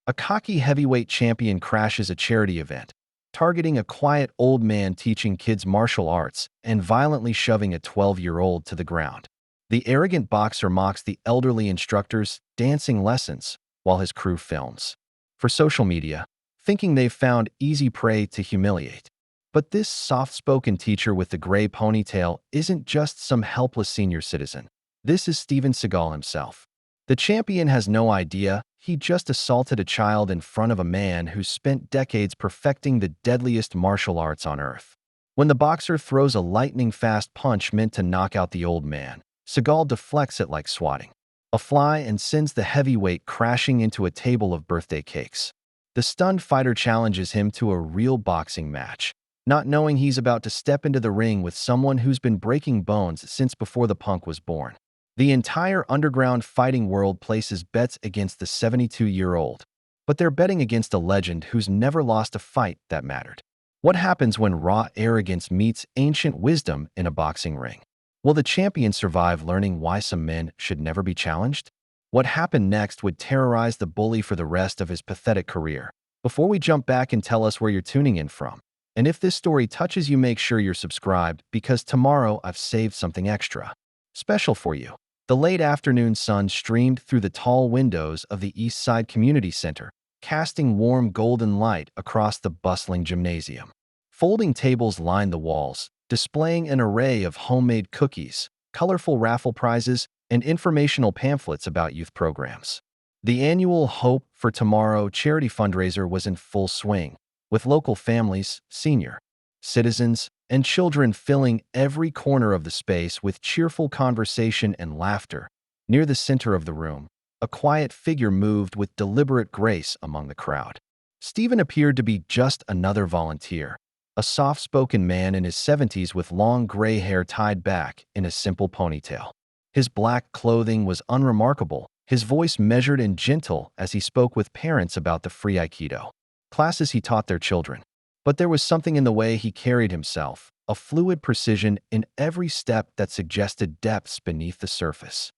A cocky heavyweight champion crashes a charity event, targeting a quiet old man teaching kids martial arts and violently shoving a 12-year-old to the ground. The arrogant boxer mocks the elderly instructor's dancing lessons while his crew films. For social media, thinking they've found easy prey to humiliate. But this soft-spoken teacher with the gray ponytail isn't just some helpless senior citizen. This is Steven Seagal himself. The champion has no idea he just assaulted a child in front of a man who spent decades perfecting the deadliest martial arts on earth. When the boxer throws a lightning-fast punch meant to knock out the old man, Seagal deflects it like swatting a fly and sends the heavyweight crashing into a table of birthday cakes. The stunned fighter challenges him to a real boxing match, not knowing he's about to step into the ring with someone who's been breaking bones since before the punk was born. The entire underground fighting world places bets against the 72-year-old, but they're betting against a legend who's never lost a fight that mattered. What happens when raw arrogance meets ancient wisdom in a boxing ring? Will the champion survive learning why some men should never be challenged? What happened next would terrorize the bully for the rest of his pathetic career. Before we jump back and tell us where you're tuning in from, and if this story touches you, make sure you're subscribed because tomorrow I've saved something extra special for you. The late afternoon sun streamed through the tall windows of the East Side Community Center, casting warm golden light across the bustling gymnasium. Folding tables lined the walls, displaying an array of homemade cookies, colorful raffle prizes, and informational pamphlets about youth programs. The annual Hope for Tomorrow charity fundraiser was in full swing, with local families, senior citizens, and children filling every corner of the space with cheerful conversation and laughter. Near the center of the room, a quiet figure moved with deliberate grace among the crowd. Stephen appeared to be just another volunteer, a soft-spoken man in his 70s with long gray hair tied back in a simple ponytail. His black clothing was unremarkable, his voice measured and gentle as he spoke with parents about the free Aikido classes he taught their children. But there was something in the way he carried himself, a fluid precision in every step that suggested depths beneath the surface.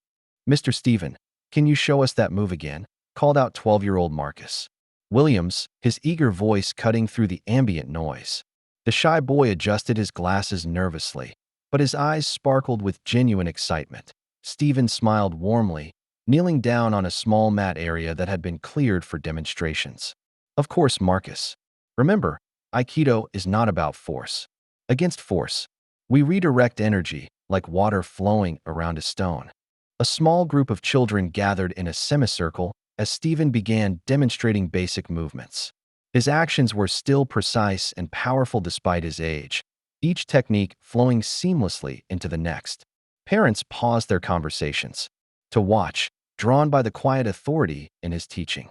"Mr. Stephen, can you show us that move again?" called out 12-year-old Marcus Williams, his eager voice cutting through the ambient noise. The shy boy adjusted his glasses nervously, but his eyes sparkled with genuine excitement. Stephen smiled warmly, kneeling down on a small mat area that had been cleared for demonstrations. "Of course, Marcus. Remember, Aikido is not about force. Against force, we redirect energy like water flowing around a stone." A small group of children gathered in a semicircle as Stephen began demonstrating basic movements. His actions were still precise and powerful despite his age, each technique flowing seamlessly into the next. Parents paused their conversations to watch, drawn by the quiet authority in his teaching.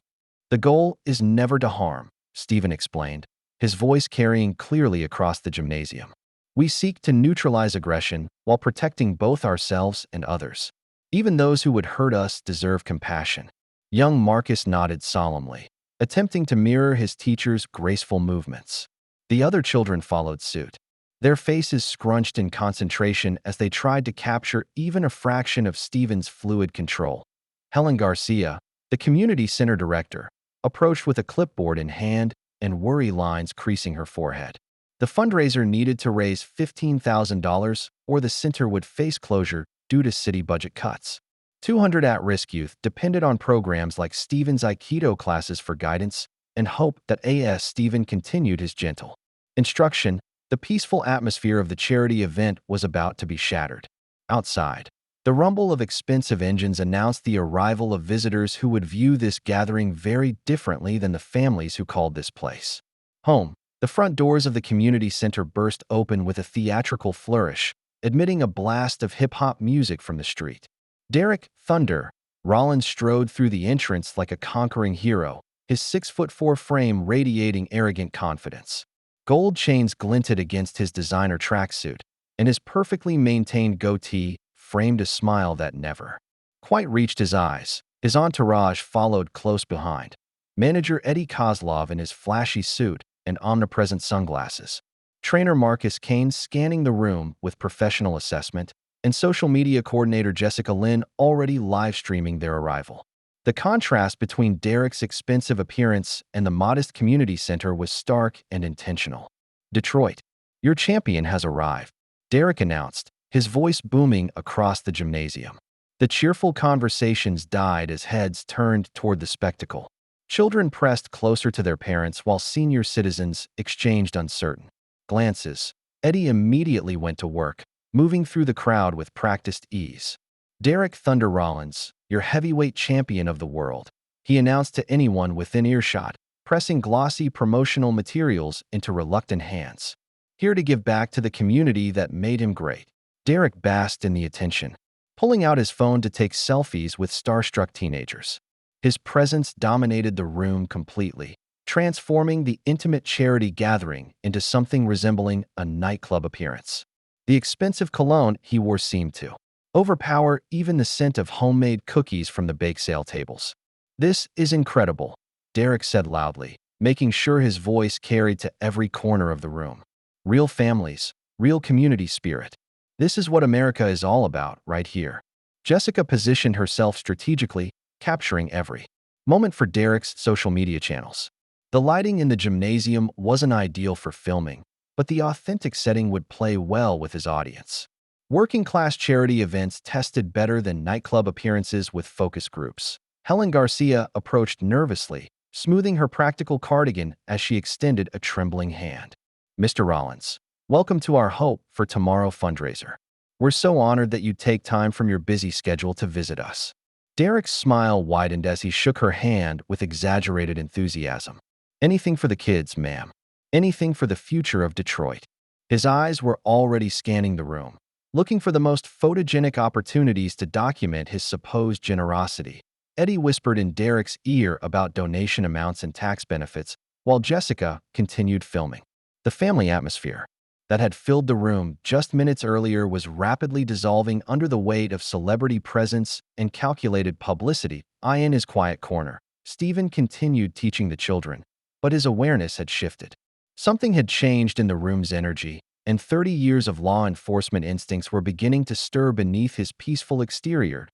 "The goal is never to harm," Stephen explained, his voice carrying clearly across the gymnasium. "We seek to neutralize aggression while protecting both ourselves and others. Even those who would hurt us deserve compassion." Young Marcus nodded solemnly, attempting to mirror his teacher's graceful movements. The other children followed suit, their faces scrunched in concentration as they tried to capture even a fraction of Stephen's fluid control. Helen Garcia, the community center director, approached with a clipboard in hand and worry lines creasing her forehead. The fundraiser needed to raise $15,000 or the center would face closure due to city budget cuts. 200 at-risk youth depended on programs like Stephen's Aikido classes for guidance and hope that as Stephen continued his gentle instruction, the peaceful atmosphere of the charity event was about to be shattered. Outside, the rumble of expensive engines announced the arrival of visitors who would view this gathering very differently than the families who called this place home. The front doors of the community center burst open with a theatrical flourish, admitting a blast of hip-hop music from the street. Derek "Thunder" Rollins strode through the entrance like a conquering hero, his 6'4" frame radiating arrogant confidence. Gold chains glinted against his designer tracksuit, and his perfectly maintained goatee framed a smile that never quite reached his eyes. His entourage followed close behind. Manager Eddie Kozlov in his flashy suit and omnipresent sunglasses. Trainer Marcus Kane scanning the room with professional assessment, and social media coordinator Jessica Lynn already live streaming their arrival. The contrast between Derek's expensive appearance and the modest community center was stark and intentional. Detroit, your champion has arrived, Derek announced, his voice booming across the gymnasium. The cheerful conversations died as heads turned toward the spectacle. Children pressed closer to their parents while senior citizens exchanged uncertain glances. Eddie immediately went to work, moving through the crowd with practiced ease. Derek Thunder Rollins, your heavyweight champion of the world, he announced to anyone within earshot, pressing glossy promotional materials into reluctant hands. Here to give back to the community that made him great. Derek basked in the attention, pulling out his phone to take selfies with starstruck teenagers. His presence dominated the room completely, transforming the intimate charity gathering into something resembling a nightclub appearance. The expensive cologne he wore seemed to overpower even the scent of homemade cookies from the bake sale tables. "This is incredible," Derek said loudly, making sure his voice carried to every corner of the room. "Real families, real community spirit. This is what America is all about, right here." Jessica positioned herself strategically, capturing every moment for Derek's social media channels. The lighting in the gymnasium wasn't ideal for filming, but the authentic setting would play well with his audience. Working-class charity events tested better than nightclub appearances with focus groups. Helen Garcia approached nervously, smoothing her practical cardigan as she extended a trembling hand. "Mr. Rollins, welcome to our Hope for Tomorrow fundraiser. We're so honored that you take time from your busy schedule to visit us." Derek's smile widened as he shook her hand with exaggerated enthusiasm. "Anything for the kids, ma'am. Anything for the future of Detroit." His eyes were already scanning the room, looking for the most photogenic opportunities to document his supposed generosity. Eddie whispered in Derek's ear about donation amounts and tax benefits, while Jessica continued filming. The family atmosphere that had filled the room just minutes earlier was rapidly dissolving under the weight of celebrity presence and calculated publicity. In his quiet corner, Stephen continued teaching the children, but his awareness had shifted. Something had changed in the room's energy, and 30 years of law enforcement instincts were beginning to stir beneath his peaceful exterior.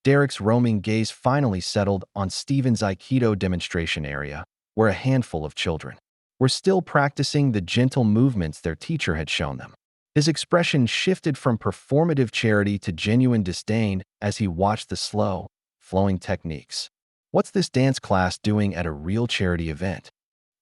Derek's roaming gaze finally settled on Stephen's Aikido demonstration area, where a handful of children were still practicing the gentle movements their teacher had shown them. His expression shifted from performative charity to genuine disdain as he watched the slow, flowing techniques. "What's this dance class doing at a real charity event?"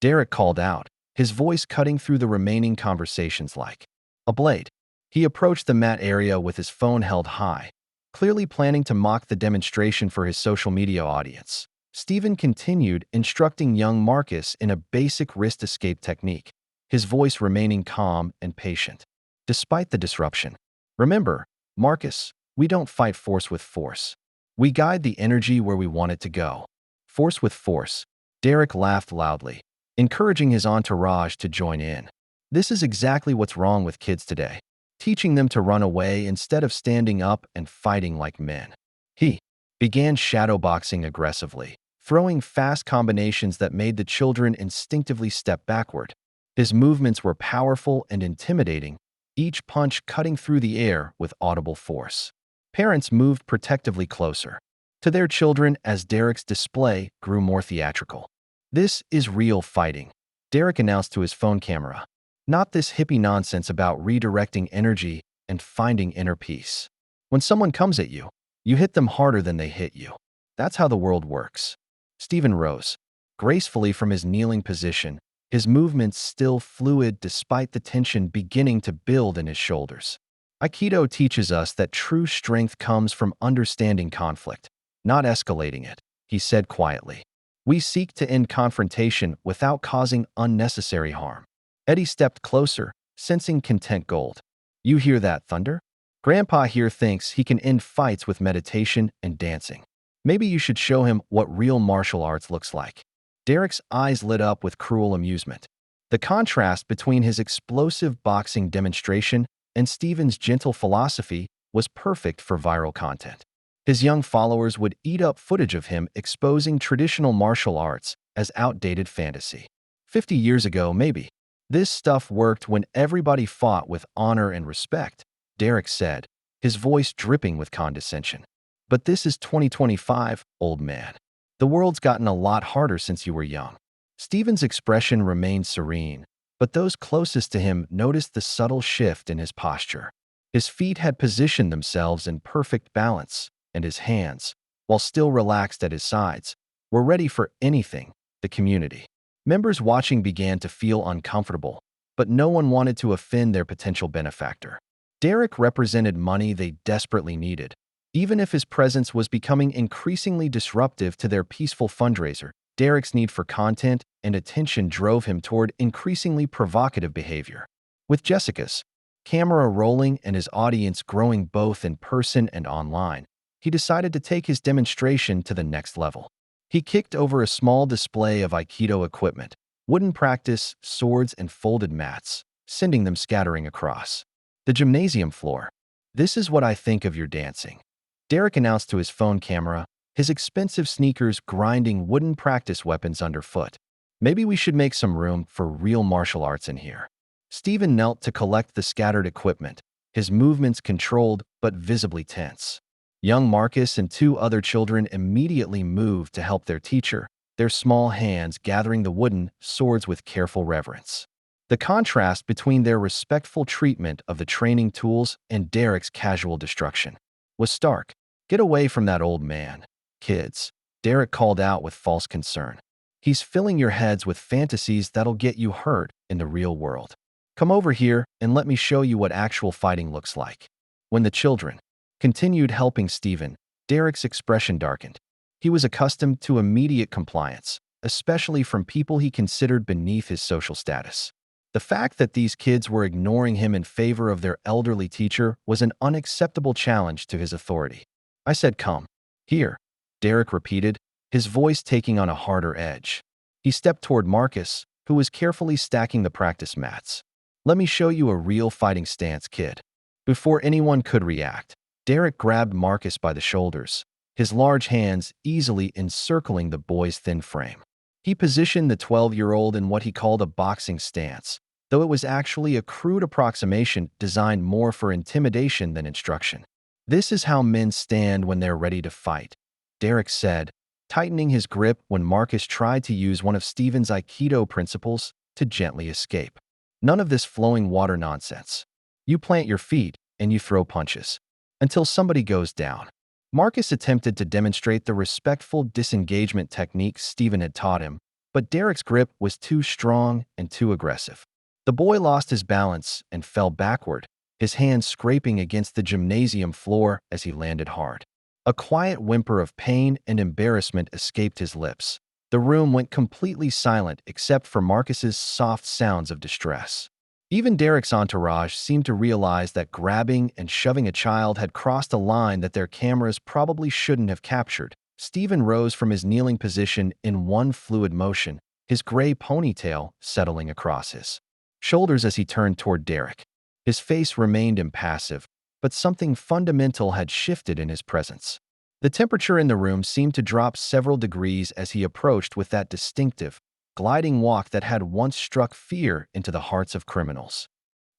Derek called out, his voice cutting through the remaining conversations like a blade. He approached the mat area with his phone held high, clearly planning to mock the demonstration for his social media audience. Stephen continued instructing young Marcus in a basic wrist escape technique, his voice remaining calm and patient, despite the disruption. "Remember, Marcus, we don't fight force with force. We guide the energy where we want it to go." "Force with force," Derek laughed loudly, encouraging his entourage to join in. "This is exactly what's wrong with kids today, teaching them to run away instead of standing up and fighting like men." He began shadowboxing aggressively, throwing fast combinations that made the children instinctively step backward. His movements were powerful and intimidating, each punch cutting through the air with audible force. Parents moved protectively closer to their children as Derek's display grew more theatrical. "This is real fighting," Derek announced to his phone camera. "Not this hippie nonsense about redirecting energy and finding inner peace. When someone comes at you, you hit them harder than they hit you. That's how the world works." Stephen rose gracefully from his kneeling position, his movements still fluid despite the tension beginning to build in his shoulders. "Aikido teaches us that true strength comes from understanding conflict, not escalating it," he said quietly. "We seek to end confrontation without causing unnecessary harm." Eddie stepped closer, sensing content gold. "You hear that, Thunder? Grandpa here thinks he can end fights with meditation and dancing. Maybe you should show him what real martial arts looks like." Derek's eyes lit up with cruel amusement. The contrast between his explosive boxing demonstration and Stephen's gentle philosophy was perfect for viral content. His young followers would eat up footage of him exposing traditional martial arts as outdated fantasy. 50 years ago, maybe. "This stuff worked when everybody fought with honor and respect," Derek said, his voice dripping with condescension. "But this is 2025, old man. The world's gotten a lot harder since you were young. Steven's expression remained serene, but those closest to him noticed the subtle shift in his posture. His feet had positioned themselves in perfect balance, and his hands, while still relaxed at his sides, were ready for anything. The community members watching began to feel uncomfortable, but no one wanted to offend their potential benefactor. Derek represented money they desperately needed. Even if his presence was becoming increasingly disruptive to their peaceful fundraiser, Derek's need for content and attention drove him toward increasingly provocative behavior. With Jessica's camera rolling and his audience growing both in person and online, he decided to take his demonstration to the next level. He kicked over a small display of Aikido equipment, wooden practice, swords, and folded mats, sending them scattering across the gymnasium floor. "This is what I think of your dancing," Derek announced to his phone camera, his expensive sneakers grinding wooden practice weapons underfoot. "Maybe we should make some room for real martial arts in here." Steven knelt to collect the scattered equipment, his movements controlled but visibly tense. Young Marcus and two other children immediately moved to help their teacher, their small hands gathering the wooden swords with careful reverence. The contrast between their respectful treatment of the training tools and Derek's casual destruction was stark. "Get away from that old man, kids," Derek called out with false concern. "He's filling your heads with fantasies that'll get you hurt in the real world. Come over here and let me show you what actual fighting looks like." When the children continued helping Steven, Derek's expression darkened. He was accustomed to immediate compliance, especially from people he considered beneath his social status. The fact that these kids were ignoring him in favor of their elderly teacher was an unacceptable challenge to his authority. "I said come here," Derek repeated, his voice taking on a harder edge. He stepped toward Marcus, who was carefully stacking the practice mats. "Let me show you a real fighting stance, kid." Before anyone could react, Derek grabbed Marcus by the shoulders, his large hands easily encircling the boy's thin frame. He positioned the 12-year-old in what he called a boxing stance, though it was actually a crude approximation designed more for intimidation than instruction. "This is how men stand when they're ready to fight," Derek said, tightening his grip when Marcus tried to use one of Steven's Aikido principles to gently escape. "None of this flowing water nonsense. You plant your feet and you throw punches until somebody goes down." Marcus attempted to demonstrate the respectful disengagement technique Steven had taught him, but Derek's grip was too strong and too aggressive. The boy lost his balance and fell backward, his hands scraping against the gymnasium floor as he landed hard. A quiet whimper of pain and embarrassment escaped his lips. The room went completely silent except for Marcus's soft sounds of distress. Even Derek's entourage seemed to realize that grabbing and shoving a child had crossed a line that their cameras probably shouldn't have captured. Steven rose from his kneeling position in one fluid motion, his gray ponytail settling across his shoulders as he turned toward Derek. His face remained impassive, but something fundamental had shifted in his presence. The temperature in the room seemed to drop several degrees as he approached with that distinctive, gliding walk that had once struck fear into the hearts of criminals.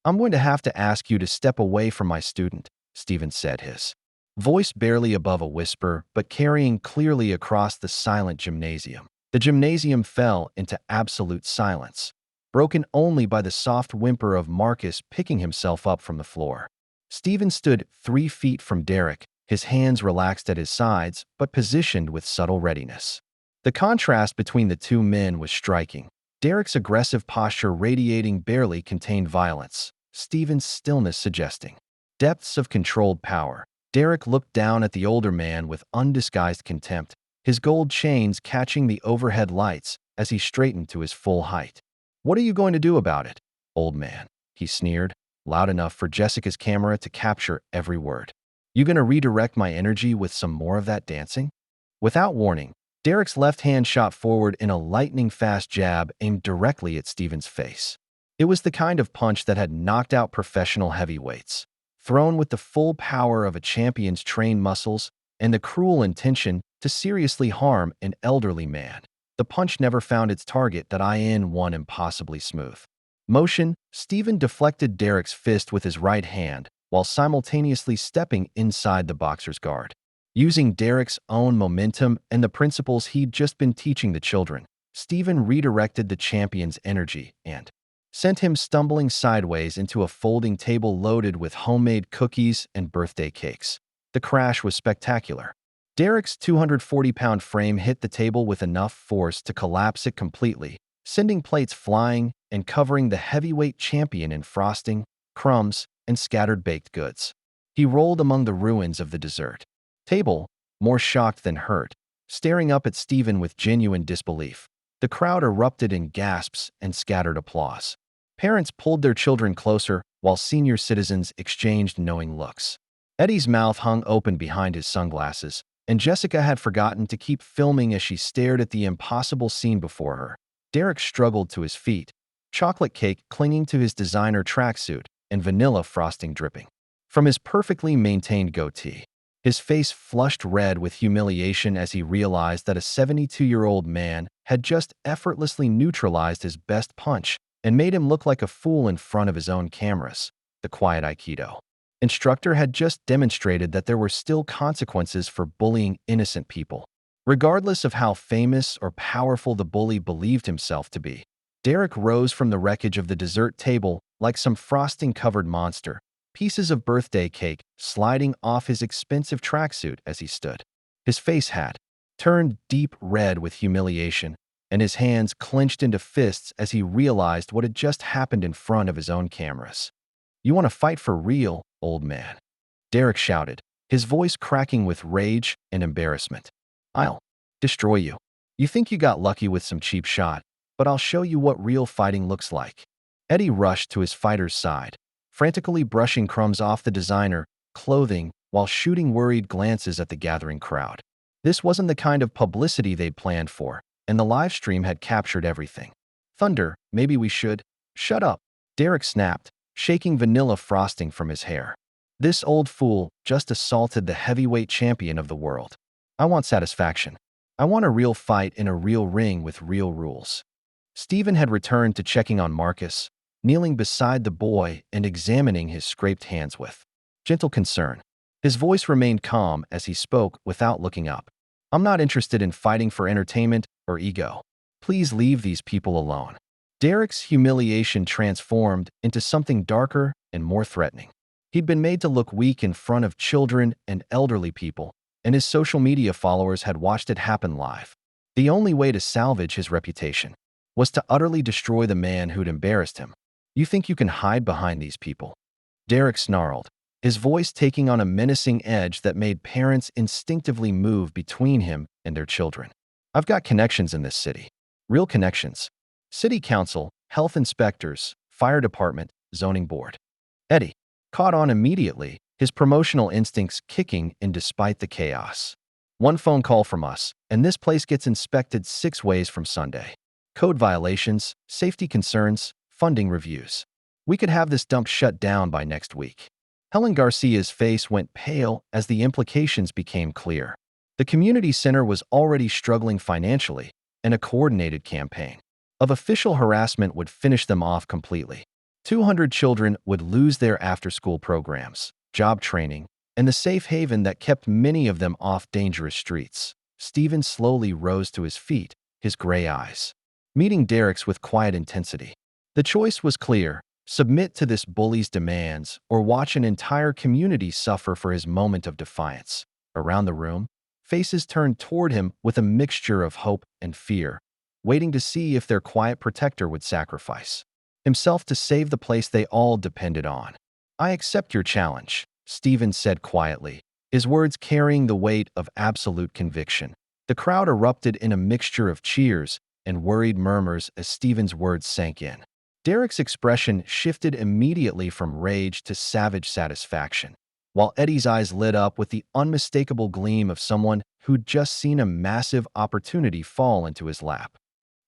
"I'm going to have to ask you to step away from my student," Steven said, his voice barely above a whisper but carrying clearly across the silent gymnasium. The gymnasium fell into absolute silence, broken only by the soft whimper of Marcus picking himself up from the floor. Steven stood 3 feet from Derek, his hands relaxed at his sides but positioned with subtle readiness. The contrast between the two men was striking. Derek's aggressive posture radiating barely contained violence, Steven's stillness suggesting depths of controlled power. Derek looked down at the older man with undisguised contempt, his gold chains catching the overhead lights as he straightened to his full height. "What are you going to do about it, old man?" he sneered, loud enough for Jessica's camera to capture every word. "You gonna redirect my energy with some more of that dancing?" Without warning, Derek's left hand shot forward in a lightning-fast jab aimed directly at Steven's face. It was the kind of punch that had knocked out professional heavyweights, thrown with the full power of a champion's trained muscles and the cruel intention to seriously harm an elderly man. The punch never found its target, that in one impossibly smooth motion. Steven deflected Derek's fist with his right hand while simultaneously stepping inside the boxer's guard. Using Derek's own momentum and the principles he'd just been teaching the children, Stephen redirected the champion's energy and sent him stumbling sideways into a folding table loaded with homemade cookies and birthday cakes. The crash was spectacular. Derek's 240-pound frame hit the table with enough force to collapse it completely, sending plates flying and covering the heavyweight champion in frosting, crumbs, and scattered baked goods. He rolled among the ruins of the dessert table, more shocked than hurt, staring up at Stephen with genuine disbelief. The crowd erupted in gasps and scattered applause. Parents pulled their children closer, while senior citizens exchanged knowing looks. Eddie's mouth hung open behind his sunglasses, and Jessica had forgotten to keep filming as she stared at the impossible scene before her. Derek struggled to his feet, chocolate cake clinging to his designer tracksuit and vanilla frosting dripping from his perfectly maintained goatee. His face flushed red with humiliation as he realized that a 72-year-old man had just effortlessly neutralized his best punch and made him look like a fool in front of his own cameras. The quiet Aikido instructor had just demonstrated that there were still consequences for bullying innocent people, regardless of how famous or powerful the bully believed himself to be. Derek rose from the wreckage of the dessert table like some frosting-covered monster, pieces of birthday cake sliding off his expensive tracksuit as he stood. His face had turned deep red with humiliation, and his hands clenched into fists as he realized what had just happened in front of his own cameras. "You want to fight for real, old man?" Derek shouted, his voice cracking with rage and embarrassment. "I'll destroy you. You think you got lucky with some cheap shot, but I'll show you what real fighting looks like." Eddie rushed to his fighter's side, frantically brushing crumbs off the designer clothing while shooting worried glances at the gathering crowd. This wasn't the kind of publicity they'd planned for, and the live stream had captured everything. "Thunder, maybe we should." "Shut up," Derek snapped, shaking vanilla frosting from his hair. "This old fool just assaulted the heavyweight champion of the world. I want satisfaction. I want a real fight in a real ring with real rules." Stephen had returned to checking on Marcus, kneeling beside the boy and examining his scraped hands with gentle concern. His voice remained calm as he spoke without looking up. "I'm not interested in fighting for entertainment or ego. Please leave these people alone." Derek's humiliation transformed into something darker and more threatening. He'd been made to look weak in front of children and elderly people, and his social media followers had watched it happen live. The only way to salvage his reputation was to utterly destroy the man who'd embarrassed him. "You think you can hide behind these people?" Derek snarled, his voice taking on a menacing edge that made parents instinctively move between him and their children. "I've got connections in this city. Real connections. City council, health inspectors, fire department, zoning board." Eddie caught on immediately, his promotional instincts kicking in despite the chaos. "One phone call from us, and this place gets inspected 6 ways from Sunday. Code violations, safety concerns, funding reviews. We could have this dump shut down by next week." Helen Garcia's face went pale as the implications became clear. The community center was already struggling financially, and a coordinated campaign of official harassment would finish them off completely. 200 children would lose their after-school programs, job training, and the safe haven that kept many of them off dangerous streets. Stephen slowly rose to his feet, his gray eyes meeting Derek's with quiet intensity. The choice was clear: submit to this bully's demands or watch an entire community suffer for his moment of defiance. Around the room, faces turned toward him with a mixture of hope and fear, waiting to see if their quiet protector would sacrifice himself to save the place they all depended on. "I accept your challenge," Stephen said quietly, his words carrying the weight of absolute conviction. The crowd erupted in a mixture of cheers and worried murmurs as Stephen's words sank in. Derek's expression shifted immediately from rage to savage satisfaction, while Eddie's eyes lit up with the unmistakable gleam of someone who'd just seen a massive opportunity fall into his lap.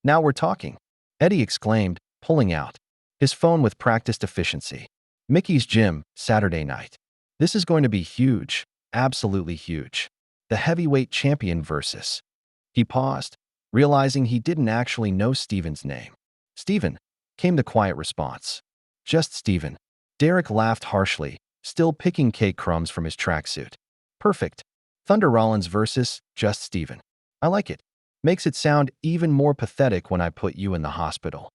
"Now we're talking," Eddie exclaimed, pulling out his phone with practiced efficiency. "Mickey's Gym, Saturday night. This is going to be huge, absolutely huge. The heavyweight champion versus..." He paused, realizing he didn't actually know Stephen's name. "Stephen," came the quiet response. "Just Stephen." Derek laughed harshly, still picking cake crumbs from his tracksuit. "Perfect. Thunder Rollins versus Just Steven. I like it. Makes it sound even more pathetic when I put you in the hospital.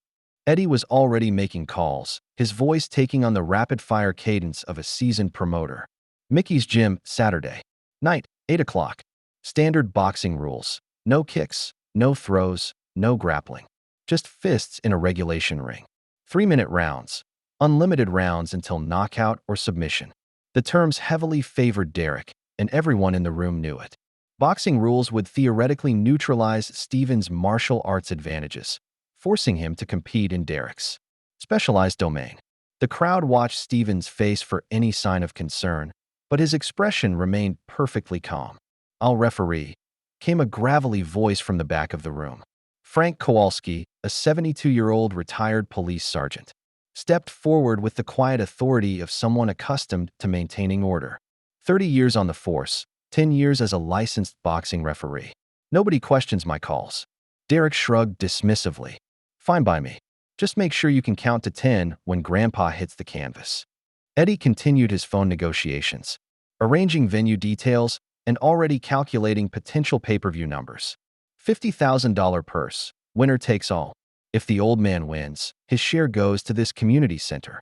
Eddie was already making calls, his voice taking on the rapid-fire cadence of a seasoned promoter. Mickey's Gym, Saturday. Night, 8 o'clock. Standard boxing rules. No kicks, no throws, no grappling. Just fists in a regulation ring. 3-minute rounds. Unlimited rounds until knockout or submission. The terms heavily favored Derek, and everyone in the room knew it. Boxing rules would theoretically neutralize Steven's martial arts advantages, forcing him to compete in Derek's specialized domain. The crowd watched Steven's face for any sign of concern, but his expression remained perfectly calm. "I'll referee," came a gravelly voice from the back of the room. Frank Kowalski, a 72-year-old retired police sergeant, stepped forward with the quiet authority of someone accustomed to maintaining order. 30 years on the force, 10 years as a licensed boxing referee. Nobody questions my calls. Derek shrugged dismissively. Fine by me. Just make sure you can count to 10 when Grandpa hits the canvas. Eddie continued his phone negotiations, arranging venue details and already calculating potential pay-per-view numbers. $50,000 purse, winner takes all. If the old man wins, his share goes to this community center.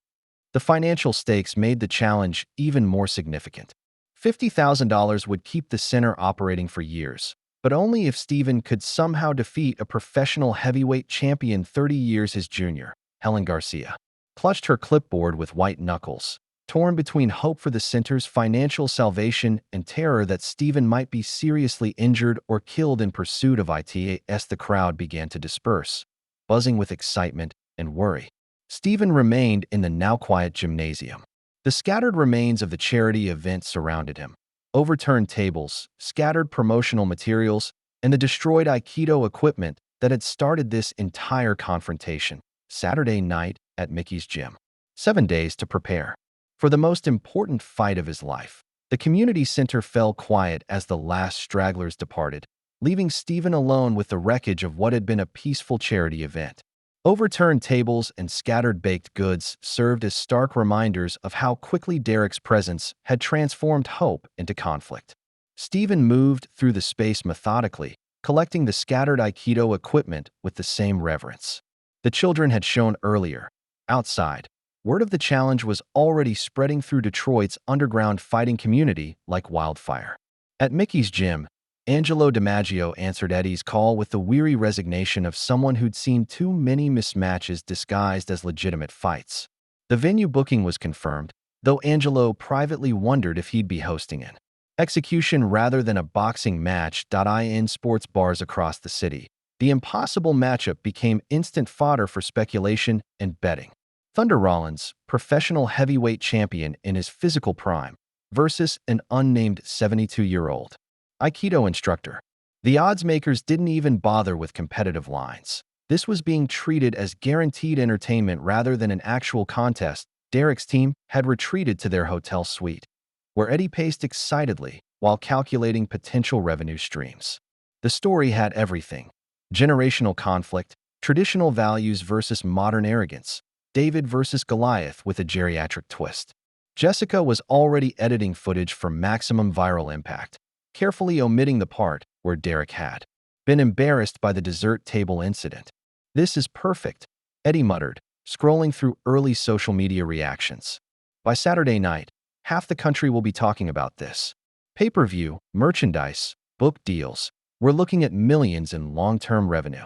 The financial stakes made the challenge even more significant. $50,000 would keep the center operating for years, but only if Steven could somehow defeat a professional heavyweight champion 30 years his junior. Helen Garcia clutched her clipboard with white knuckles, torn between hope for the center's financial salvation and terror that Steven might be seriously injured or killed in pursuit of it. As the crowd began to disperse, buzzing with excitement and worry, Steven remained in the now-quiet gymnasium. The scattered remains of the charity event surrounded him. Overturned tables, scattered promotional materials, and the destroyed Aikido equipment that had started this entire confrontation. Saturday night at Mickey's Gym. 7 days to prepare for the most important fight of his life. The community center fell quiet as the last stragglers departed, leaving Steven alone with the wreckage of what had been a peaceful charity event. Overturned tables and scattered baked goods served as stark reminders of how quickly Derek's presence had transformed hope into conflict. Steven moved through the space methodically, collecting the scattered Aikido equipment with the same reverence the children had shown earlier. Outside, word of the challenge was already spreading through Detroit's underground fighting community like wildfire. At Mickey's Gym, Angelo DiMaggio answered Eddie's call with the weary resignation of someone who'd seen too many mismatches disguised as legitimate fights. The venue booking was confirmed, though Angelo privately wondered if he'd be hosting an execution rather than a boxing match. In sports bars across the city, the impossible matchup became instant fodder for speculation and betting. Thunder Rollins, professional heavyweight champion in his physical prime, versus an unnamed 72-year-old Aikido instructor. The odds makers didn't even bother with competitive lines. This was being treated as guaranteed entertainment rather than an actual contest. Derek's team had retreated to their hotel suite, where Eddie paced excitedly while calculating potential revenue streams. The story had everything: generational conflict, traditional values versus modern arrogance, David versus Goliath with a geriatric twist. Jessica was already editing footage for maximum viral impact, carefully omitting the part where Derek had been embarrassed by the dessert table incident. "This is perfect," Eddie muttered, scrolling through early social media reactions. By Saturday night, half the country will be talking about this. Pay-per-view, merchandise, book deals. We're looking at millions in long-term revenue.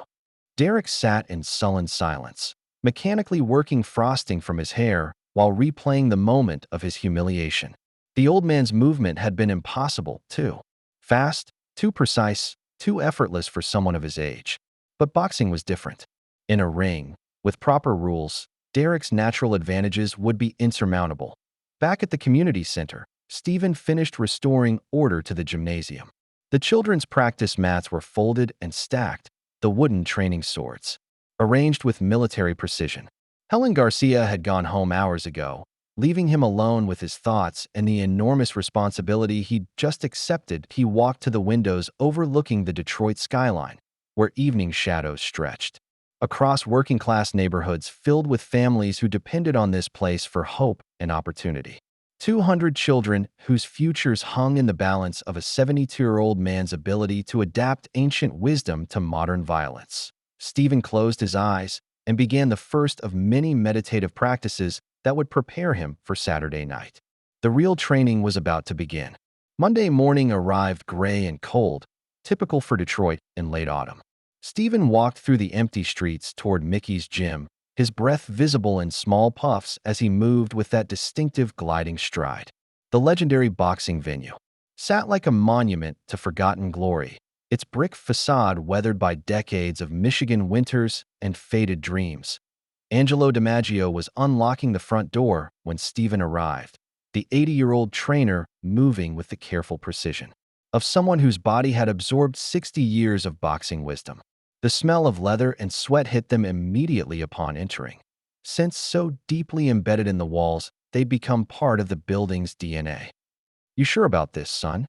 Derek sat in sullen silence, mechanically working frosting from his hair while replaying the moment of his humiliation. The old man's movement had been impossible, too. Fast, too precise, too effortless for someone of his age. But boxing was different. In a ring, with proper rules, Derek's natural advantages would be insurmountable. Back at the community center, Steven finished restoring order to the gymnasium. The children's practice mats were folded and stacked, the wooden training swords arranged with military precision. Helen Garcia had gone home hours ago, leaving him alone with his thoughts and the enormous responsibility he'd just accepted. He walked to the windows overlooking the Detroit skyline, where evening shadows stretched across working-class neighborhoods filled with families who depended on this place for hope and opportunity. 200 children whose futures hung in the balance of a 72-year-old man's ability to adapt ancient wisdom to modern violence. Stephen closed his eyes and began the first of many meditative practices that would prepare him for Saturday night. The real training was about to begin. Monday morning arrived gray and cold, typical for Detroit in late autumn. Stephen walked through the empty streets toward Mickey's gym, his breath visible in small puffs as he moved with that distinctive gliding stride. The legendary boxing venue sat like a monument to forgotten glory, its brick facade weathered by decades of Michigan winters and faded dreams. Angelo DiMaggio was unlocking the front door when Stephen arrived, the 80-year-old trainer moving with the careful precision of someone whose body had absorbed 60 years of boxing wisdom. The smell of leather and sweat hit them immediately upon entering. Since so deeply embedded in the walls, they'd become part of the building's DNA. "You sure about this, son?"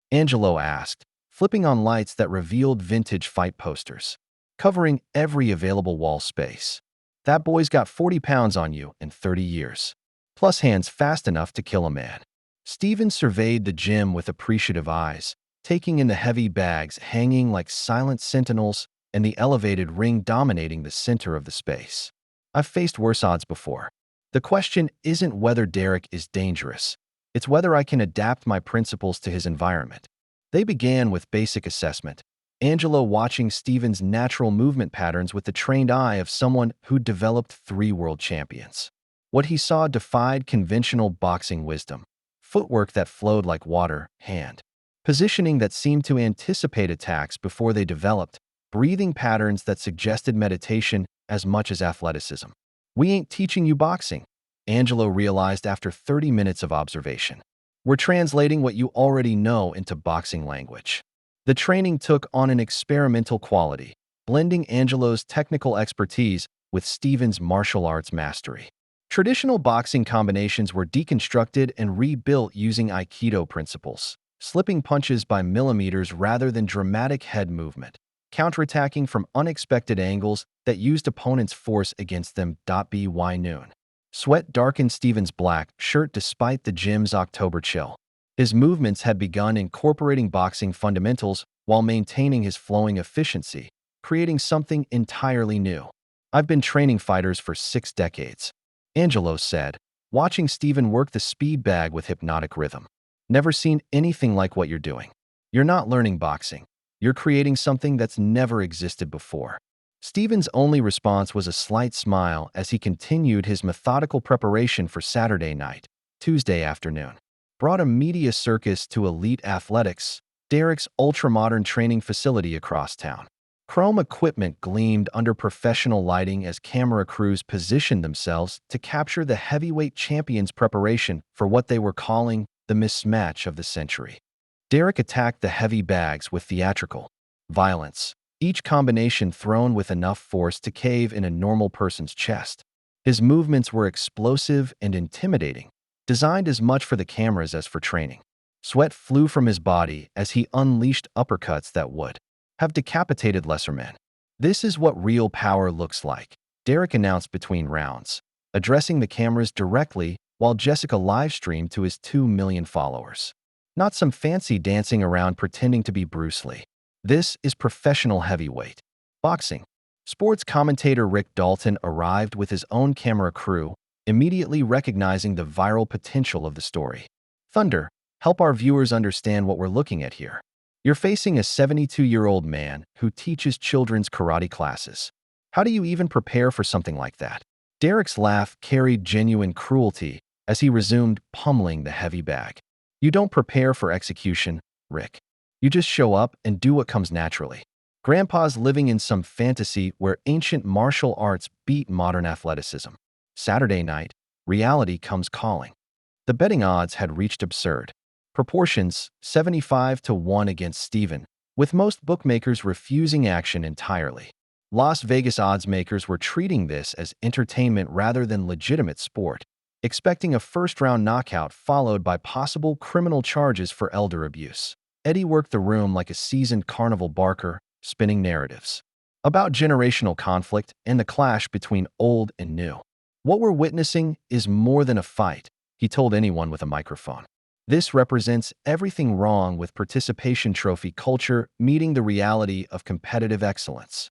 Angelo asked, flipping on lights that revealed vintage fight posters, covering every available wall space. "That boy's got 40 pounds on you in 30 years. Plus hands fast enough to kill a man." Stephen surveyed the gym with appreciative eyes, taking in the heavy bags hanging like silent sentinels and the elevated ring dominating the center of the space. "I've faced worse odds before. The question isn't whether Derek is dangerous. It's whether I can adapt my principles to his environment." They began with basic assessment, Angelo watching Stephen's natural movement patterns with the trained eye of someone who'd developed 3 world champions. What he saw defied conventional boxing wisdom: footwork that flowed like water, hand positioning that seemed to anticipate attacks before they developed, breathing patterns that suggested meditation as much as athleticism. "We ain't teaching you boxing," Angelo realized after 30 minutes of observation. "We're translating what you already know into boxing language." The training took on an experimental quality, blending Angelo's technical expertise with Stephen's martial arts mastery. Traditional boxing combinations were deconstructed and rebuilt using Aikido principles, slipping punches by millimeters rather than dramatic head movement, counterattacking from unexpected angles that used opponents' force against them. By noon, sweat darkened Stephen's black shirt despite the gym's October chill. His movements had begun incorporating boxing fundamentals while maintaining his flowing efficiency, creating something entirely new. "I've been training fighters for 6 decades," Angelo said, watching Stephen work the speed bag with hypnotic rhythm. "Never seen anything like what you're doing. You're not learning boxing. You're creating something that's never existed before." Stephen's only response was a slight smile as he continued his methodical preparation for Saturday night. Tuesday afternoon brought a media circus to Elite Athletics, Derek's ultra-modern training facility across town. Chrome equipment gleamed under professional lighting as camera crews positioned themselves to capture the heavyweight champion's preparation for what they were calling the mismatch of the century. Derek attacked the heavy bags with theatrical violence, each combination thrown with enough force to cave in a normal person's chest. His movements were explosive and intimidating, designed as much for the cameras as for training. Sweat flew from his body as he unleashed uppercuts that would have decapitated lesser men. "This is what real power looks like," Derek announced between rounds, addressing the cameras directly while Jessica livestreamed to his 2 million followers. "Not some fancy dancing around pretending to be Bruce Lee. This is professional heavyweight boxing." Sports commentator Rick Dalton arrived with his own camera crew, immediately recognizing the viral potential of the story. "Thunder, help our viewers understand what we're looking at here. You're facing a 72-year-old man who teaches children's karate classes. How do you even prepare for something like that?" Derek's laugh carried genuine cruelty as he resumed pummeling the heavy bag. "You don't prepare for execution, Rick. You just show up and do what comes naturally. Grandpa's living in some fantasy where ancient martial arts beat modern athleticism." Saturday night, reality comes calling. The betting odds had reached absurd proportions, 75-1 against Stephen, with most bookmakers refusing action entirely. Las Vegas odds makers were treating this as entertainment rather than legitimate sport, expecting a first-round knockout followed by possible criminal charges for elder abuse. Eddie worked the room like a seasoned carnival barker, spinning narratives about generational conflict and the clash between old and new. "What we're witnessing is more than a fight. he told anyone with a microphone. This represents everything wrong with participation trophy culture meeting the reality of competitive excellence.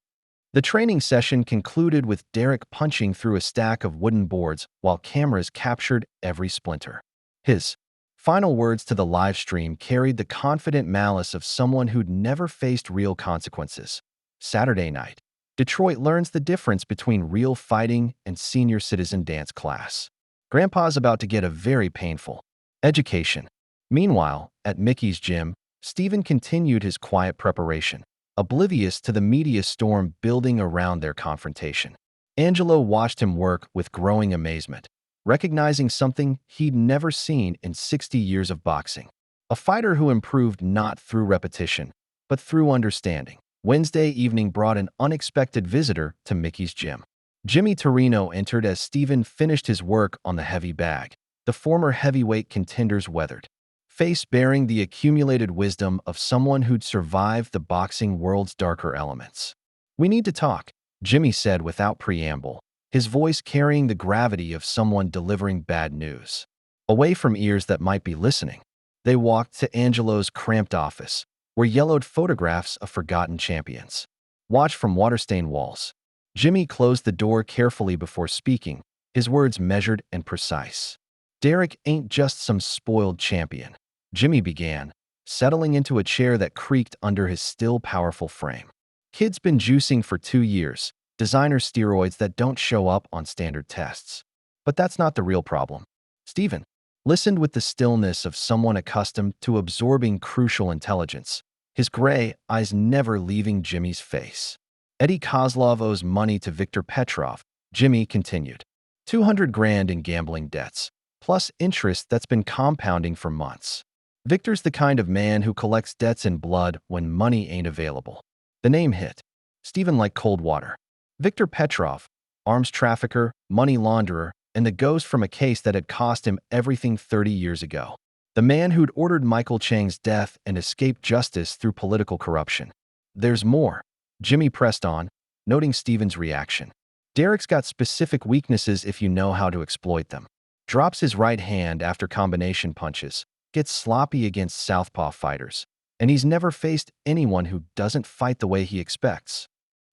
The training session concluded with Derek punching through a stack of wooden boards while cameras captured every splinter. His final words to the live stream carried the confident malice of someone who'd never faced real consequences. Saturday night, Detroit learns the difference between real fighting and senior citizen dance class. Grandpa's about to get a very painful education. Meanwhile, at Mickey's gym, Steven continued his quiet preparation, oblivious to the media storm building around their confrontation. Angelo watched him work with growing amazement, recognizing something he'd never seen in 60 years of boxing. A fighter who improved not through repetition, but through understanding. Wednesday evening brought an unexpected visitor to Mickey's gym. Jimmy Torino entered as Steven finished his work on the heavy bag, the former heavyweight contender's weathered face bearing the accumulated wisdom of someone who'd survived the boxing world's darker elements. "We need to talk," Jimmy said without preamble, his voice carrying the gravity of someone delivering bad news. Away from ears that might be listening, they walked to Angelo's cramped office, where yellowed photographs of forgotten champions watched from water-stained walls. Jimmy closed the door carefully before speaking, his words measured and precise. "Derek ain't just some spoiled champion," Jimmy began, settling into a chair that creaked under his still powerful frame. "Kid's been juicing for 2 years, designer steroids that don't show up on standard tests. But that's not the real problem." Steven listened with the stillness of someone accustomed to absorbing crucial intelligence, his gray eyes never leaving Jimmy's face. "Eddie Kozlov owes money to Viktor Petrov," Jimmy continued. 200 grand in gambling debts, plus interest that's been compounding for months. Victor's the kind of man who collects debts in blood when money ain't available. The name hit Steven like cold water. Viktor Petrov, arms trafficker, money launderer, and the ghost from a case that had cost him everything 30 years ago. The man who'd ordered Michael Chang's death and escaped justice through political corruption. "There's more," Jimmy pressed on, noting Steven's reaction. "Derek's got specific weaknesses if you know how to exploit them. Drops his right hand after combination punches, gets sloppy against southpaw fighters, and he's never faced anyone who doesn't fight the way he expects."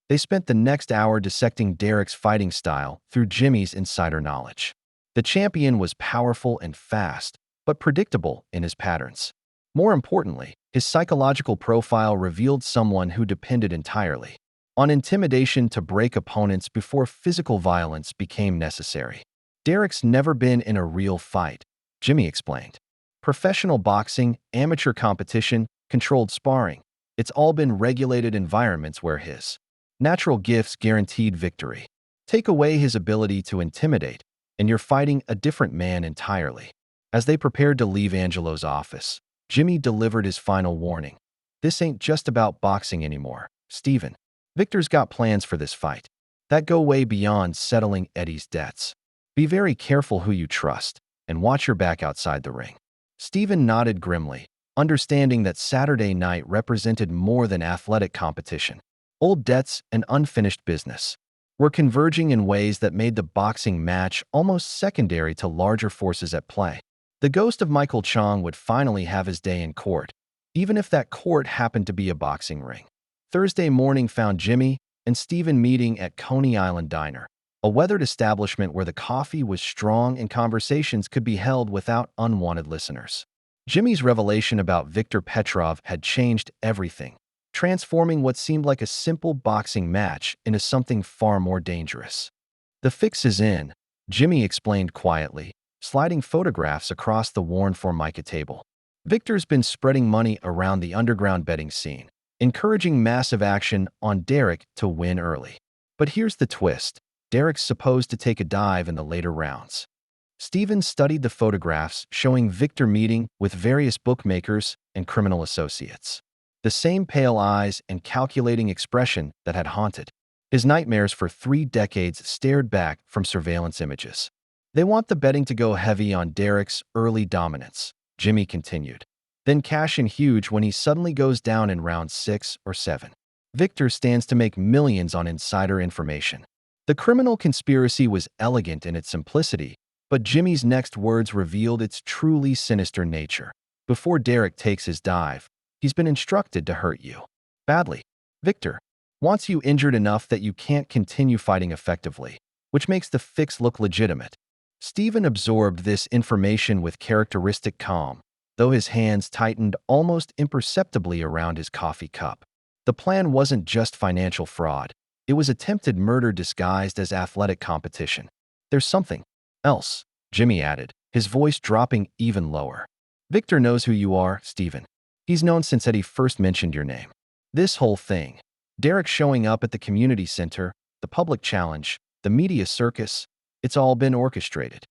They spent the next hour dissecting Derek's fighting style through Jimmy's insider knowledge. The champion was powerful and fast, but predictable in his patterns. More importantly, his psychological profile revealed someone who depended entirely on intimidation to break opponents before physical violence became necessary. "Derek's never been in a real fight," Jimmy explained. "Professional boxing, amateur competition, controlled sparring. It's all been regulated environments where his natural gifts guaranteed victory. Take away his ability to intimidate, and you're fighting a different man entirely." As they prepared to leave Angelo's office, Jimmy delivered his final warning. "This ain't just about boxing anymore, Steven. Victor's got plans for this fight that go way beyond settling Eddie's debts. Be very careful who you trust, and watch your back outside the ring." Steven nodded grimly, understanding that Saturday night represented more than athletic competition. Old debts and unfinished business were converging in ways that made the boxing match almost secondary to larger forces at play. The ghost of Michael Chang would finally have his day in court, even if that court happened to be a boxing ring. Thursday morning found Jimmy and Steven meeting at Coney Island Diner, a weathered establishment where the coffee was strong and conversations could be held without unwanted listeners. Jimmy's revelation about Viktor Petrov had changed everything, transforming what seemed like a simple boxing match into something far more dangerous. "The fix is in," Jimmy explained quietly, sliding photographs across the worn Formica table. "Victor's been spreading money around the underground betting scene, encouraging massive action on Derek to win early. But here's the twist. Derek's supposed to take a dive in the later rounds." Steven studied the photographs showing Victor meeting with various bookmakers and criminal associates. The same pale eyes and calculating expression that had haunted his nightmares for 3 decades stared back from surveillance images. "They want the betting to go heavy on Derek's early dominance," Jimmy continued. "Then cash in huge when he suddenly goes down in round 6 or 7. Victor stands to make millions on insider information." The criminal conspiracy was elegant in its simplicity, But Jimmy's next words revealed its truly sinister nature. Before Derek takes his dive, he's been instructed to hurt you. Badly. Victor wants you injured enough that you can't continue fighting effectively, which makes the fix look legitimate. Stephen absorbed this information with characteristic calm, though his hands tightened almost imperceptibly around his coffee cup. The plan wasn't just financial fraud. It was attempted murder disguised as athletic competition. There's something else, Jimmy added, his voice dropping even lower. Victor knows who you are, Stephen. He's known since Eddie first mentioned your name. This whole thing, Derek showing up at the community center, the public challenge, the media circus, it's all been orchestrated.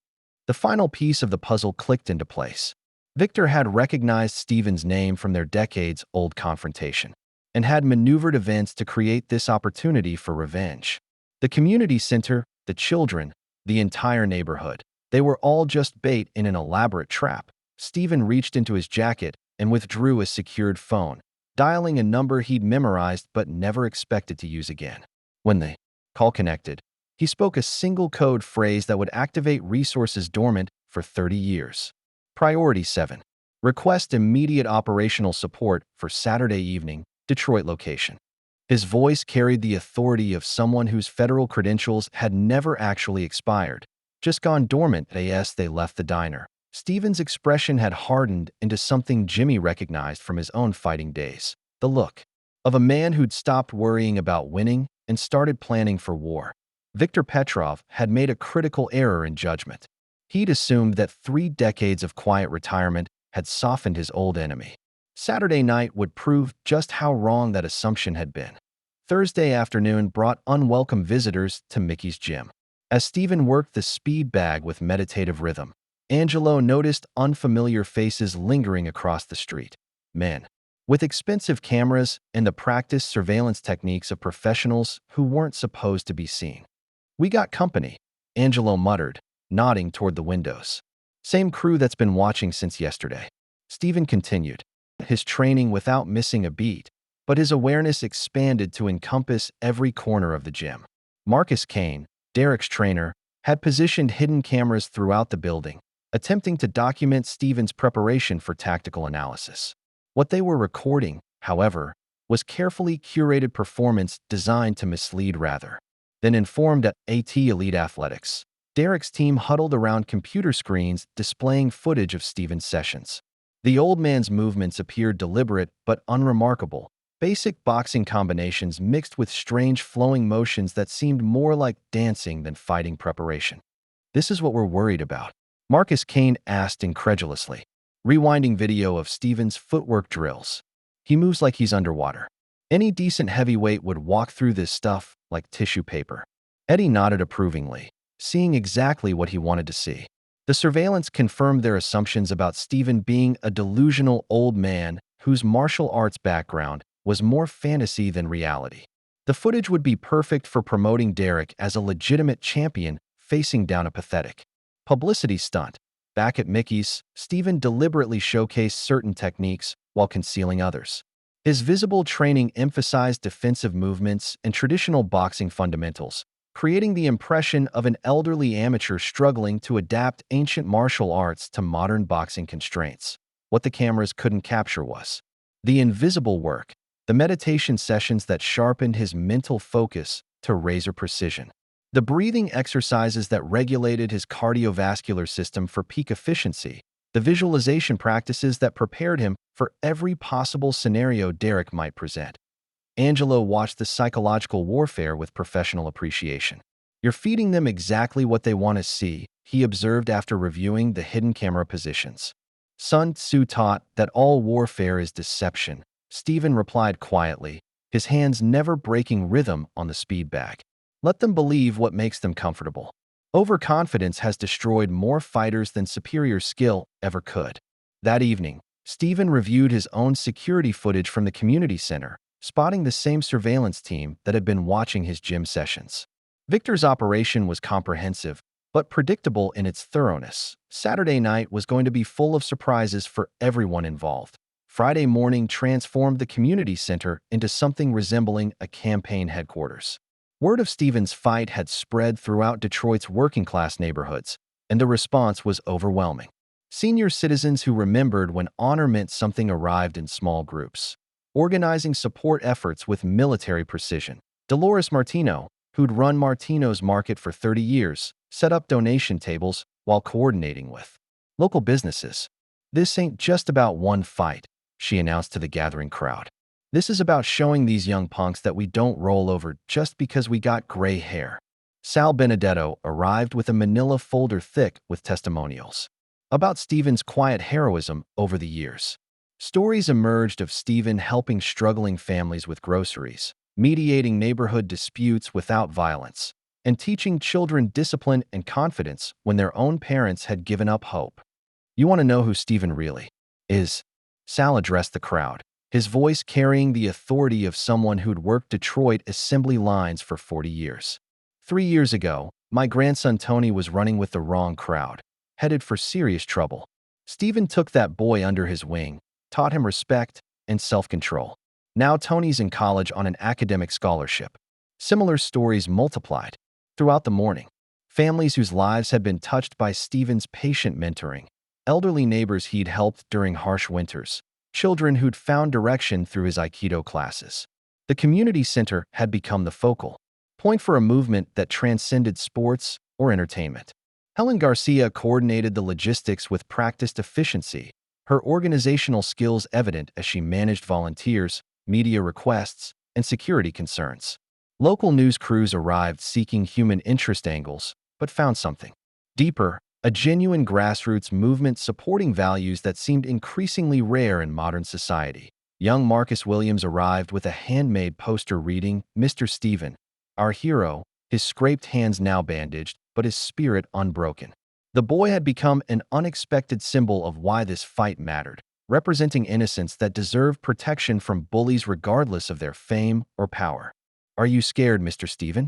The final piece of the puzzle clicked into place. Victor had recognized Stephen's name from their decades-old confrontation and had maneuvered events to create this opportunity for revenge. The community center, the children, the entire neighborhood, they were all just bait in an elaborate trap. Stephen reached into his jacket and withdrew a secured phone, dialing a number he'd memorized but never expected to use again. When the call connected, he spoke a single code phrase that would activate resources dormant for 30 years. Priority 7. Request immediate operational support for Saturday evening, Detroit location. His voice carried the authority of someone whose federal credentials had never actually expired, just gone dormant as they left the diner. Stephen's expression had hardened into something Jimmy recognized from his own fighting days. The look of a man who'd stopped worrying about winning and started planning for war. Viktor Petrov had made a critical error in judgment. He'd assumed that 3 decades of quiet retirement had softened his old enemy. Saturday night would prove just how wrong that assumption had been. Thursday afternoon brought unwelcome visitors to Mickey's gym. As Stephen worked the speed bag with meditative rhythm, Angelo noticed unfamiliar faces lingering across the street. Men with expensive cameras and the practiced surveillance techniques of professionals who weren't supposed to be seen. "We got company," Angelo muttered, nodding toward the windows. "Same crew that's been watching since yesterday." Stephen continued, his training without missing a beat, but his awareness expanded to encompass every corner of the gym. Marcus Kane, Derek's trainer, had positioned hidden cameras throughout the building, attempting to document Stephen's preparation for tactical analysis. What they were recording, however, was carefully curated performance designed to mislead rather than inform Elite Athletics. Derek's team huddled around computer screens displaying footage of Stephen's sessions. The old man's movements appeared deliberate but unremarkable, basic boxing combinations mixed with strange flowing motions that seemed more like dancing than fighting preparation. "This is what we're worried about," Marcus Kane asked incredulously, rewinding video of Stephen's footwork drills. "He moves like he's underwater. Any decent heavyweight would walk through this stuff like tissue paper." Eddie nodded approvingly, seeing exactly what he wanted to see. The surveillance confirmed their assumptions about Stephen being a delusional old man whose martial arts background was more fantasy than reality. The footage would be perfect for promoting Derek as a legitimate champion facing down a pathetic publicity stunt. Back at Mickey's, Stephen deliberately showcased certain techniques while concealing others. His visible training emphasized defensive movements and traditional boxing fundamentals, creating the impression of an elderly amateur struggling to adapt ancient martial arts to modern boxing constraints. What the cameras couldn't capture was the invisible work, the meditation sessions that sharpened his mental focus to razor precision, the breathing exercises that regulated his cardiovascular system for peak efficiency, the visualization practices that prepared him for every possible scenario Derek might present. Angelo watched the psychological warfare with professional appreciation. "You're feeding them exactly what they want to see," he observed after reviewing the hidden camera positions. "Sun Tzu taught that all warfare is deception," Stephen replied quietly, his hands never breaking rhythm on the speed bag. "Let them believe what makes them comfortable. Overconfidence has destroyed more fighters than superior skill ever could." That evening, Stephen reviewed his own security footage from the community center, spotting the same surveillance team that had been watching his gym sessions. Victor's operation was comprehensive, but predictable in its thoroughness. Saturday night was going to be full of surprises for everyone involved. Friday morning transformed the community center into something resembling a campaign headquarters. Word of Stephen's fight had spread throughout Detroit's working-class neighborhoods, and the response was overwhelming. Senior citizens who remembered when honor meant something arrived in small groups, organizing support efforts with military precision. Dolores Martino, who'd run Martino's Market for 30 years, set up donation tables while coordinating with local businesses. "This ain't just about one fight," she announced to the gathering crowd. "This is about showing these young punks that we don't roll over just because we got gray hair." Sal Benedetto arrived with a manila folder thick with testimonials about Stephen's quiet heroism over the years. Stories emerged of Stephen helping struggling families with groceries, mediating neighborhood disputes without violence, and teaching children discipline and confidence when their own parents had given up hope. "You want to know who Stephen really is?" Sal addressed the crowd, his voice carrying the authority of someone who'd worked Detroit assembly lines for 40 years. 3 years ago, my grandson Tony was running with the wrong crowd, headed for serious trouble. Stephen took that boy under his wing, taught him respect and self-control. Now Tony's in college on an academic scholarship. Similar stories multiplied throughout the morning. Families whose lives had been touched by Stephen's patient mentoring, elderly neighbors he'd helped during harsh winters, children who'd found direction through his Aikido classes. The community center had become the focal point for a movement that transcended sports or entertainment. Helen Garcia coordinated the logistics with practiced efficiency, her organizational skills evident as she managed volunteers, media requests, and security concerns. Local news crews arrived seeking human interest angles, but found something deeper, a genuine grassroots movement supporting values that seemed increasingly rare in modern society. Young Marcus Williams arrived with a handmade poster reading, "Mr. Stephen, our hero," his scraped hands now bandaged, but his spirit unbroken. The boy had become an unexpected symbol of why this fight mattered, representing innocence that deserved protection from bullies regardless of their fame or power. "Are you scared, Mr. Stephen?"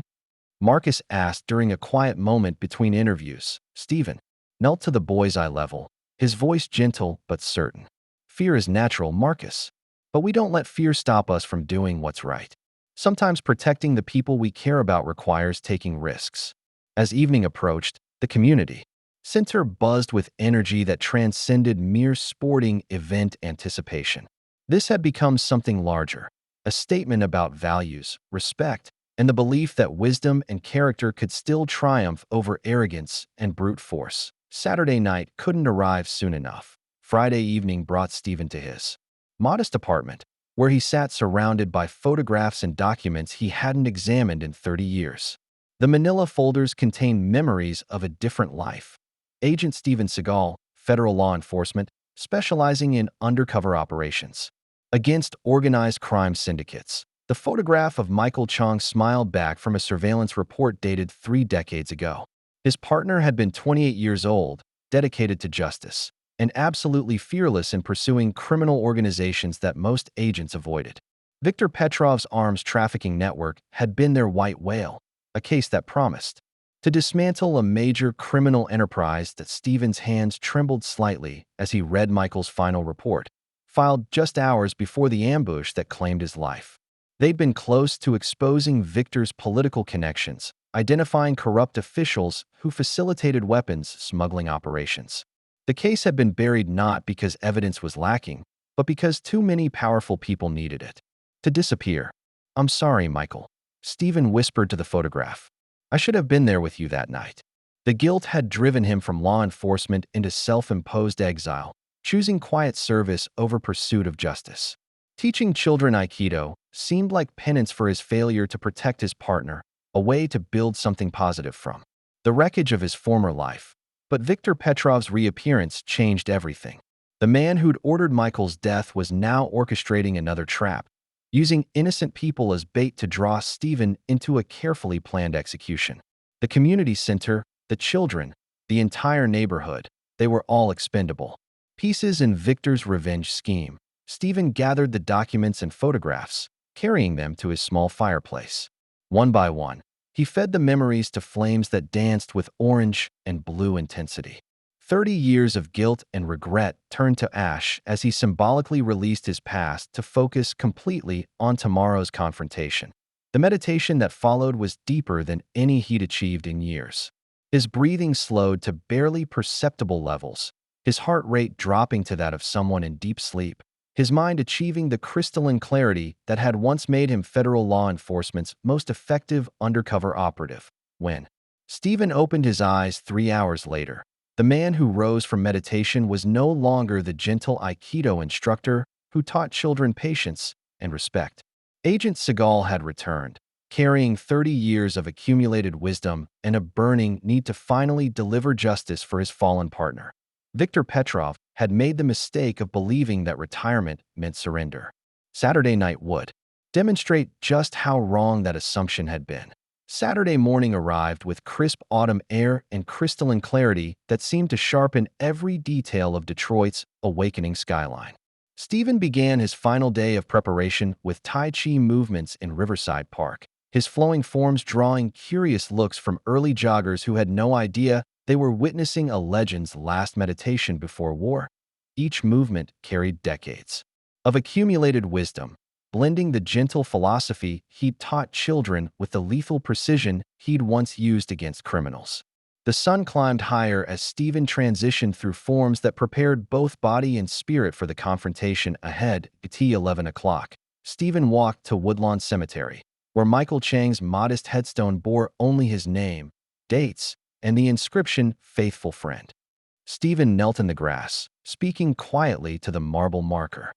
Marcus asked during a quiet moment between interviews. Stephen knelt to the boy's eye level, his voice gentle but certain. "Fear is natural, Marcus, but we don't let fear stop us from doing what's right. Sometimes protecting the people we care about requires taking risks." As evening approached, the community center buzzed with energy that transcended mere sporting event anticipation. This had become something larger, a statement about values, respect, and the belief that wisdom and character could still triumph over arrogance and brute force. Saturday night couldn't arrive soon enough. Friday evening brought Stephen to his modest apartment, where he sat surrounded by photographs and documents he hadn't examined in 30 years. The manila folders contained memories of a different life. Agent Stephen Seagal, federal law enforcement, specializing in undercover operations against organized crime syndicates. The photograph of Michael Chong smiled back from a surveillance report dated 3 decades ago. His partner had been 28 years old, dedicated to justice, and absolutely fearless in pursuing criminal organizations that most agents avoided. Viktor Petrov's arms trafficking network had been their white whale, a case that promised to dismantle a major criminal enterprise. That Stephen's hands trembled slightly as he read Michael's final report, filed just hours before the ambush that claimed his life. They'd been close to exposing Victor's political connections, identifying corrupt officials who facilitated weapons smuggling operations. The case had been buried not because evidence was lacking, but because too many powerful people needed it to disappear. "I'm sorry, Michael," Stephen whispered to the photograph. "I should have been there with you that night." The guilt had driven him from law enforcement into self-imposed exile, choosing quiet service over pursuit of justice. Teaching children Aikido seemed like penance for his failure to protect his partner, a way to build something positive from the wreckage of his former life. But Viktor Petrov's reappearance changed everything. The man who'd ordered Michael's death was now orchestrating another trap, using innocent people as bait to draw Stephen into a carefully planned execution. The community center, the children, the entire neighborhood, they were all expendable pieces in Victor's revenge scheme. Stephen gathered the documents and photographs, carrying them to his small fireplace. One by one, he fed the memories to flames that danced with orange and blue intensity. 30 years of guilt and regret turned to ash as he symbolically released his past to focus completely on tomorrow's confrontation. The meditation that followed was deeper than any he'd achieved in years. His breathing slowed to barely perceptible levels, his heart rate dropping to that of someone in deep sleep, his mind achieving the crystalline clarity that had once made him federal law enforcement's most effective undercover operative. When Stephen opened his eyes 3 hours later, the man who rose from meditation was no longer the gentle Aikido instructor who taught children patience and respect. Agent Seagal had returned, carrying 30 years of accumulated wisdom and a burning need to finally deliver justice for his fallen partner. Viktor Petrov had made the mistake of believing that retirement meant surrender. Saturday night would demonstrate just how wrong that assumption had been. Saturday morning arrived with crisp autumn air and crystalline clarity that seemed to sharpen every detail of Detroit's awakening skyline. Stephen began his final day of preparation with Tai Chi movements in Riverside Park, his flowing forms drawing curious looks from early joggers who had no idea they were witnessing a legend's last meditation before war. Each movement carried decades of accumulated wisdom, blending the gentle philosophy he'd taught children with the lethal precision he'd once used against criminals. The sun climbed higher as Stephen transitioned through forms that prepared both body and spirit for the confrontation ahead. At 11 o'clock, Stephen walked to Woodlawn Cemetery, where Michael Chang's modest headstone bore only his name, dates, and the inscription, "Faithful Friend." Stephen knelt in the grass, speaking quietly to the marble marker.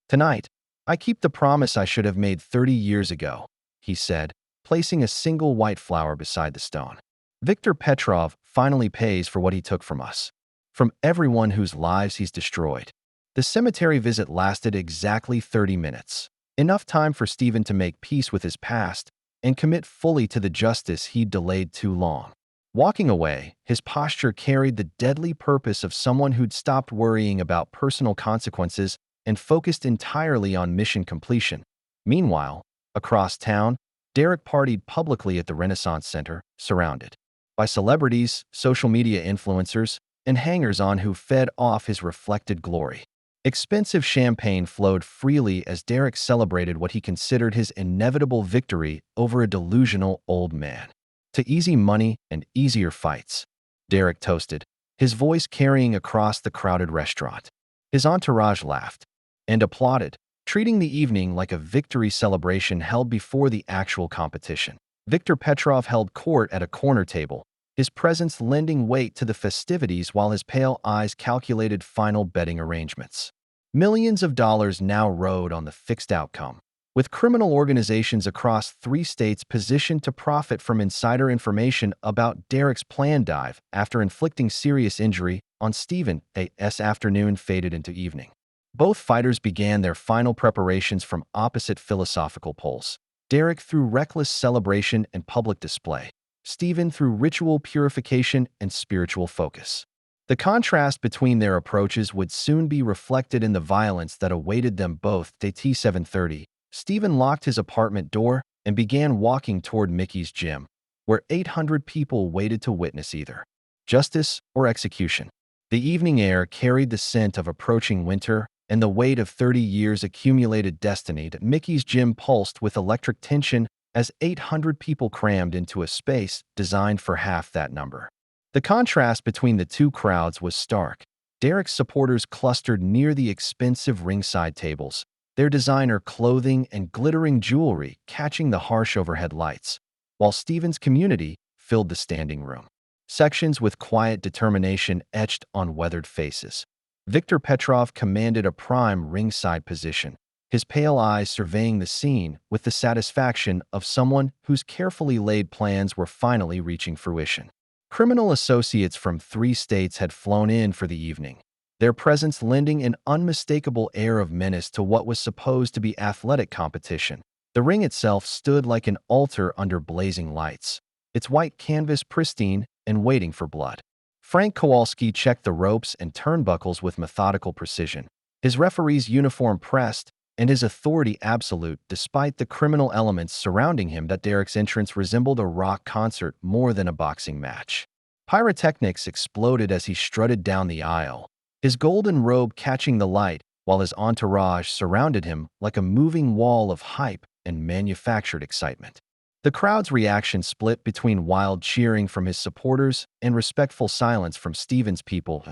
"Tonight, I keep the promise I should have made 30 years ago," he said, placing a single white flower beside the stone. "Viktor Petrov finally pays for what he took from us, from everyone whose lives he's destroyed." The cemetery visit lasted exactly 30 minutes, enough time for Stephen to make peace with his past and commit fully to the justice he'd delayed too long. Walking away, his posture carried the deadly purpose of someone who'd stopped worrying about personal consequences and focused entirely on mission completion. Meanwhile, across town, Derek partied publicly at the Renaissance Center, surrounded by celebrities, social media influencers, and hangers-on who fed off his reflected glory. Expensive champagne flowed freely as Derek celebrated what he considered his inevitable victory over a delusional old man. "To easy money and easier fights," Derek toasted, his voice carrying across the crowded restaurant. His entourage laughed and applauded, treating the evening like a victory celebration held before the actual competition. Viktor Petrov held court at a corner table, his presence lending weight to the festivities while his pale eyes calculated final betting arrangements. Millions of dollars now rode on the fixed outcome, with criminal organizations across 3 states positioned to profit from insider information about Derek's planned dive after inflicting serious injury on Stephen. As afternoon faded into evening, both fighters began their final preparations from opposite philosophical poles. Derek through reckless celebration and public display, Stephen through ritual purification and spiritual focus. The contrast between their approaches would soon be reflected in the violence that awaited them both. At 7:30, Stephen locked his apartment door and began walking toward Mickey's gym, where 800 people waited to witness either justice or execution. The evening air carried the scent of approaching winter and the weight of 30 years accumulated destiny. That Mickey's gym pulsed with electric tension as 800 people crammed into a space designed for half that number. The contrast between the two crowds was stark. Derek's supporters clustered near the expensive ringside tables, their designer clothing and glittering jewelry catching the harsh overhead lights, while Stephen's community filled the standing room sections with quiet determination etched on weathered faces. Viktor Petrov commanded a prime ringside position, his pale eyes surveying the scene with the satisfaction of someone whose carefully laid plans were finally reaching fruition. Criminal associates from 3 states had flown in for the evening, their presence lending an unmistakable air of menace to what was supposed to be athletic competition. The ring itself stood like an altar under blazing lights, its white canvas pristine and waiting for blood. Frank Kowalski checked the ropes and turnbuckles with methodical precision, his referee's uniform pressed and his authority absolute despite the criminal elements surrounding him. That Derek's entrance resembled a rock concert more than a boxing match. Pyrotechnics exploded as he strutted down the aisle, his golden robe catching the light while his entourage surrounded him like a moving wall of hype and manufactured excitement. The crowd's reaction split between wild cheering from his supporters and respectful silence from Stevens' people.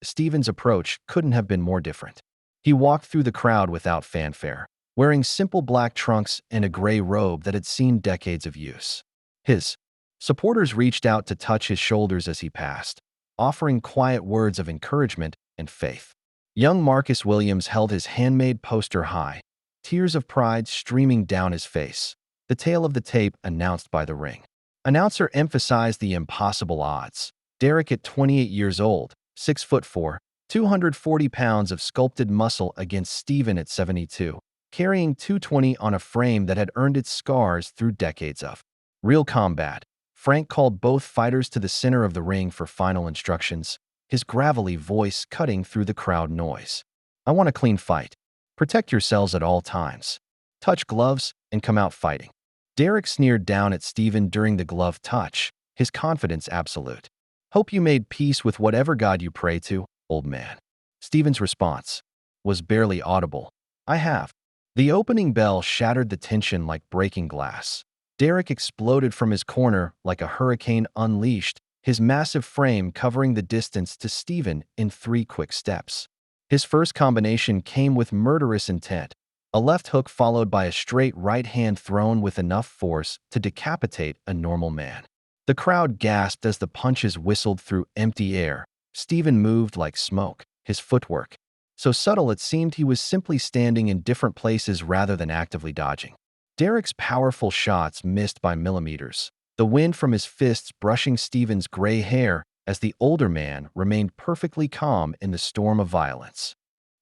Stevens' approach couldn't have been more different. He walked through the crowd without fanfare, wearing simple black trunks and a gray robe that had seen decades of use. His supporters reached out to touch his shoulders as he passed, offering quiet words of encouragement and faith. Young Marcus Williams held his handmade poster high, tears of pride streaming down his face. The tale of the tape announced by the ring announcer emphasized the impossible odds. Derek at 28 years old, 6'4", 240 pounds of sculpted muscle against Steven at 72, carrying 220 on a frame that had earned its scars through decades of real combat. Frank called both fighters to the center of the ring for final instructions, his gravelly voice cutting through the crowd noise. "I want a clean fight. Protect yourselves at all times. Touch gloves and come out fighting." Derek sneered down at Steven during the glove touch, his confidence absolute. "Hope you made peace with whatever God you pray to, old man." Steven's response was barely audible. "I have." The opening bell shattered the tension like breaking glass. Derek exploded from his corner like a hurricane unleashed, his massive frame covering the distance to Steven in 3 quick steps. His first combination came with murderous intent, a left hook followed by a straight right hand thrown with enough force to decapitate a normal man. The crowd gasped as the punches whistled through empty air. Steven moved like smoke, his footwork so subtle it seemed he was simply standing in different places rather than actively dodging. Derek's powerful shots missed by millimeters, the wind from his fists brushing Steven's gray hair as the older man remained perfectly calm in the storm of violence.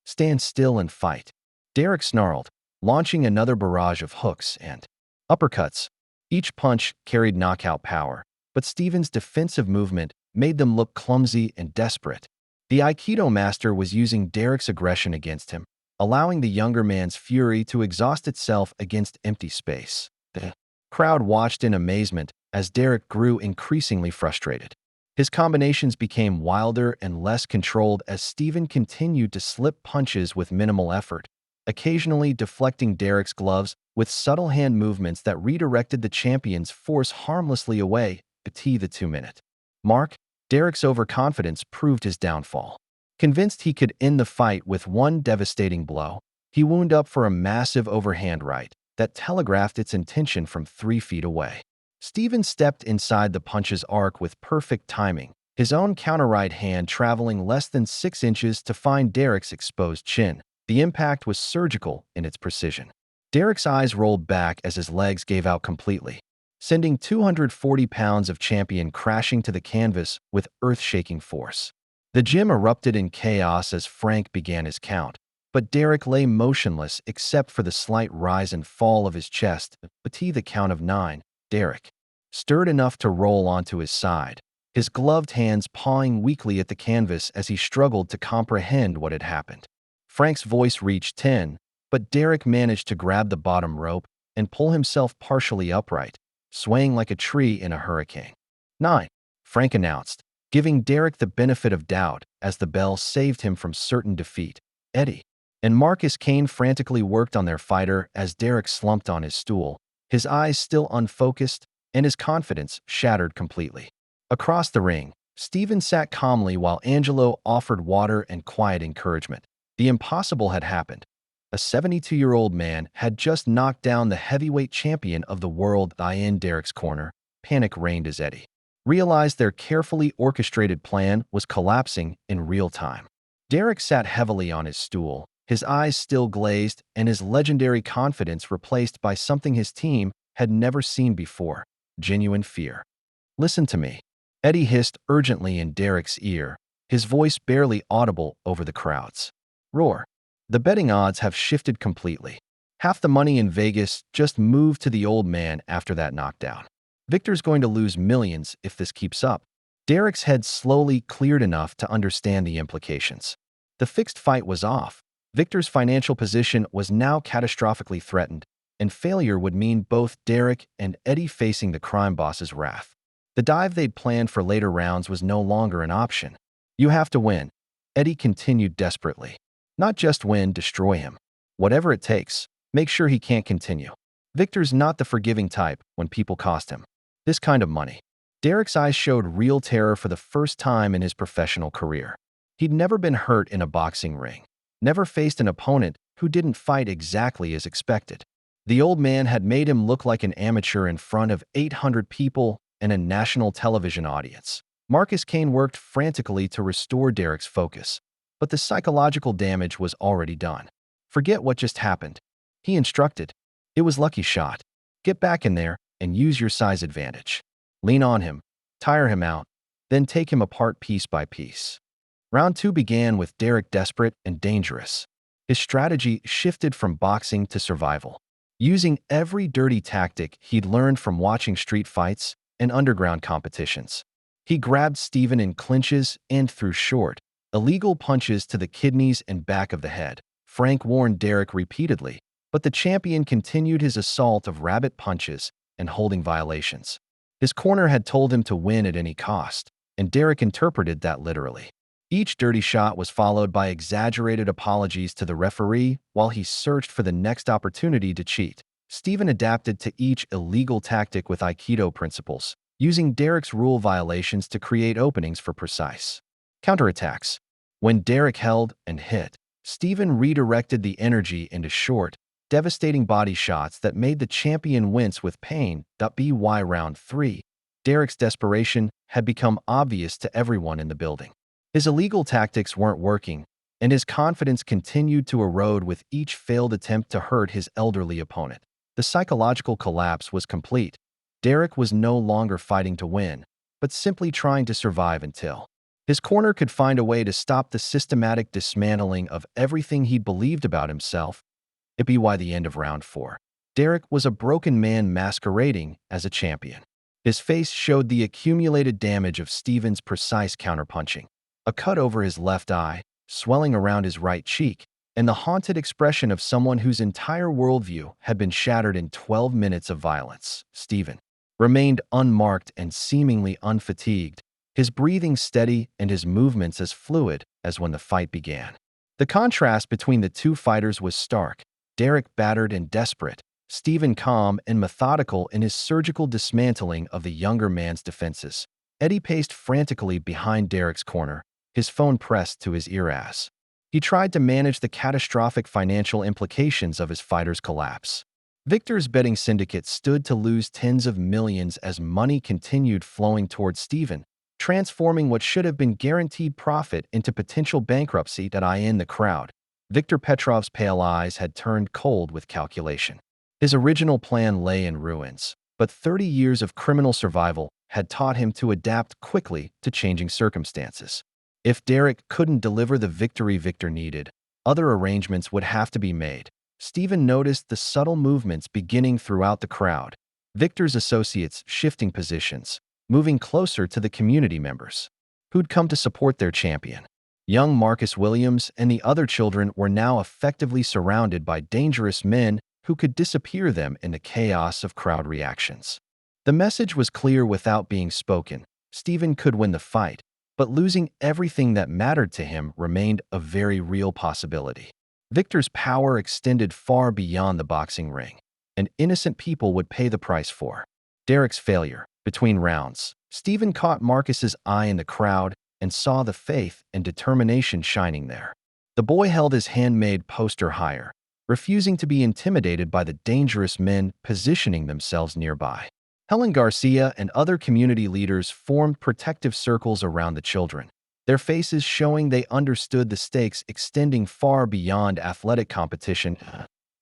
"Stand still and fight," Derek snarled, launching another barrage of hooks and uppercuts. Each punch carried knockout power, but Steven's defensive movement made them look clumsy and desperate. The Aikido master was using Derek's aggression against him, allowing the younger man's fury to exhaust itself against empty space. The crowd watched in amazement as Derek grew increasingly frustrated. His combinations became wilder and less controlled as Steven continued to slip punches with minimal effort, occasionally deflecting Derek's gloves with subtle hand movements that redirected the champion's force harmlessly away. The 2-minute mark, Derek's overconfidence proved his downfall. Convinced he could end the fight with one devastating blow, he wound up for a massive overhand right that telegraphed its intention from 3 feet away. Steven stepped inside the punch's arc with perfect timing, his own counter-right hand traveling less than 6 inches to find Derek's exposed chin. The impact was surgical in its precision. Derek's eyes rolled back as his legs gave out completely, sending 240 pounds of champion crashing to the canvas with earth-shaking force. The gym erupted in chaos as Frank began his count, but Derek lay motionless except for the slight rise and fall of his chest. The count of 9, Derek stirred enough to roll onto his side, his gloved hands pawing weakly at the canvas as he struggled to comprehend what had happened. Frank's voice reached 10, but Derek managed to grab the bottom rope and pull himself partially upright, swaying like a tree in a hurricane. 9, Frank announced, giving Derek the benefit of doubt as the bell saved him from certain defeat. Eddie and Marcus Kane frantically worked on their fighter as Derek slumped on his stool, his eyes still unfocused and his confidence shattered completely. Across the ring, Steven sat calmly while Angelo offered water and quiet encouragement. The impossible had happened. A 72-year-old man had just knocked down the heavyweight champion of the world. In Derek's corner, panic reigned as Eddie realized their carefully orchestrated plan was collapsing in real time. Derek sat heavily on his stool, his eyes still glazed and his legendary confidence replaced by something his team had never seen before: genuine fear. "Listen to me," Eddie hissed urgently in Derek's ear, his voice barely audible over the crowd's roar. "The betting odds have shifted completely. Half the money in Vegas just moved to the old man after that knockdown. Victor's going to lose millions if this keeps up." Derek's head slowly cleared enough to understand the implications. The fixed fight was off. Victor's financial position was now catastrophically threatened, and failure would mean both Derek and Eddie facing the crime boss's wrath. The dive they'd planned for later rounds was no longer an option. "You have to win," Eddie continued desperately. "Not just win, destroy him. Whatever it takes, make sure he can't continue." Victor's not the forgiving type when people cost him this kind of money. Derek's eyes showed real terror for the first time in his professional career. He'd never been hurt in a boxing ring, never faced an opponent who didn't fight exactly as expected. The old man had made him look like an amateur in front of 800 people and a national television audience. Marcus Kane worked frantically to restore Derek's focus, but the psychological damage was already done. Forget what just happened, he instructed. It was lucky shot. Get back in there and use your size advantage. Lean on him, tire him out, then take him apart piece by piece. Round 2 began with Derek desperate and dangerous. His strategy shifted from boxing to survival. Using every dirty tactic he'd learned from watching street fights and underground competitions. He grabbed Steven in clinches and threw short, illegal punches to the kidneys and back of the head. Frank warned Derek repeatedly, but the champion continued his assault of rabbit punches and holding violations. His corner had told him to win at any cost, and Derek interpreted that literally. Each dirty shot was followed by exaggerated apologies to the referee while he searched for the next opportunity to cheat. Steven adapted to each illegal tactic with Aikido principles, using Derek's rule violations to create openings for precise counterattacks. When Derek held and hit, Steven redirected the energy into short, devastating body shots that made the champion wince with pain. By round 3, Derek's desperation had become obvious to everyone in the building. His illegal tactics weren't working, and his confidence continued to erode with each failed attempt to hurt his elderly opponent. The psychological collapse was complete. Derek was no longer fighting to win, but simply trying to survive until his corner could find a way to stop the systematic dismantling of everything he believed about himself. By the end of round 4, Derek was a broken man masquerading as a champion. His face showed the accumulated damage of Steven's precise counterpunching. A cut over his left eye, swelling around his right cheek, and the haunted expression of someone whose entire worldview had been shattered in 12 minutes of violence. Steven remained unmarked and seemingly unfatigued, his breathing steady and his movements as fluid as when the fight began. The contrast between the two fighters was stark. Derek battered and desperate, Steven calm and methodical in his surgical dismantling of the younger man's defenses. Eddie paced frantically behind Derek's corner, his phone pressed to his ear as he tried to manage the catastrophic financial implications of his fighter's collapse. Victor's betting syndicate stood to lose tens of millions as money continued flowing towards Steven, transforming what should have been guaranteed profit into potential bankruptcy. In the crowd, Viktor Petrov's pale eyes had turned cold with calculation. His original plan lay in ruins, but 30 years of criminal survival had taught him to adapt quickly to changing circumstances. If Derek couldn't deliver the victory Victor needed, other arrangements would have to be made. Steven noticed the subtle movements beginning throughout the crowd. Victor's associates shifting positions, moving closer to the community members who'd come to support their champion. Young Marcus Williams and the other children were now effectively surrounded by dangerous men who could disappear them in the chaos of crowd reactions. The message was clear without being spoken. Steven could win the fight, but losing everything that mattered to him remained a very real possibility. Victor's power extended far beyond the boxing ring, and innocent people would pay the price for Derek's failure. Between rounds, Steven caught Marcus's eye in the crowd and saw the faith and determination shining there. The boy held his handmade poster higher, refusing to be intimidated by the dangerous men positioning themselves nearby. Helen Garcia and other community leaders formed protective circles around the children, their faces showing they understood the stakes extending far beyond athletic competition.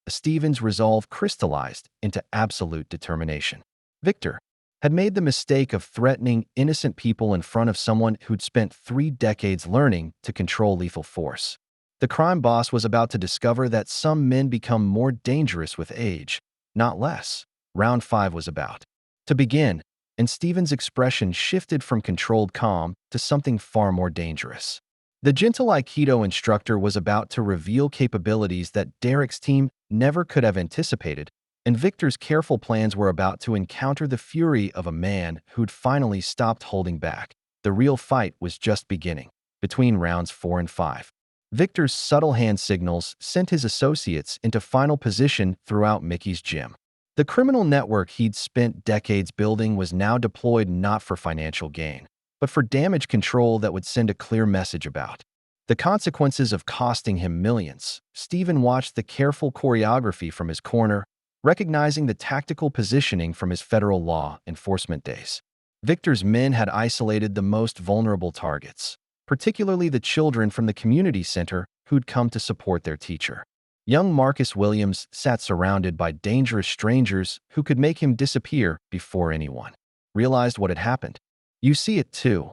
Steven's resolve crystallized into absolute determination. Victor had made the mistake of threatening innocent people in front of someone who'd spent 3 decades learning to control lethal force. The crime boss was about to discover that some men become more dangerous with age, not less. Round 5 was about to begin, and Steven's expression shifted from controlled calm to something far more dangerous. The gentle Aikido instructor was about to reveal capabilities that Derek's team never could have anticipated, and Victor's careful plans were about to encounter the fury of a man who'd finally stopped holding back. The real fight was just beginning. Between rounds 4 and 5, Victor's subtle hand signals sent his associates into final position throughout Mickey's gym. The criminal network he'd spent decades building was now deployed not for financial gain, but for damage control that would send a clear message about the consequences of costing him millions. Stephen watched the careful choreography from his corner, recognizing the tactical positioning from his federal law enforcement days. Victor's men had isolated the most vulnerable targets, particularly the children from the community center who'd come to support their teacher. Young Marcus Williams sat surrounded by dangerous strangers who could make him disappear before anyone realized what had happened. "You see it too,"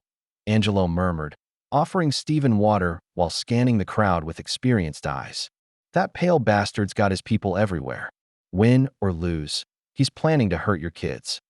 Angelo murmured, offering Stephen water while scanning the crowd with experienced eyes. "That pale bastard's got his people everywhere. Win or lose, he's planning to hurt your kids."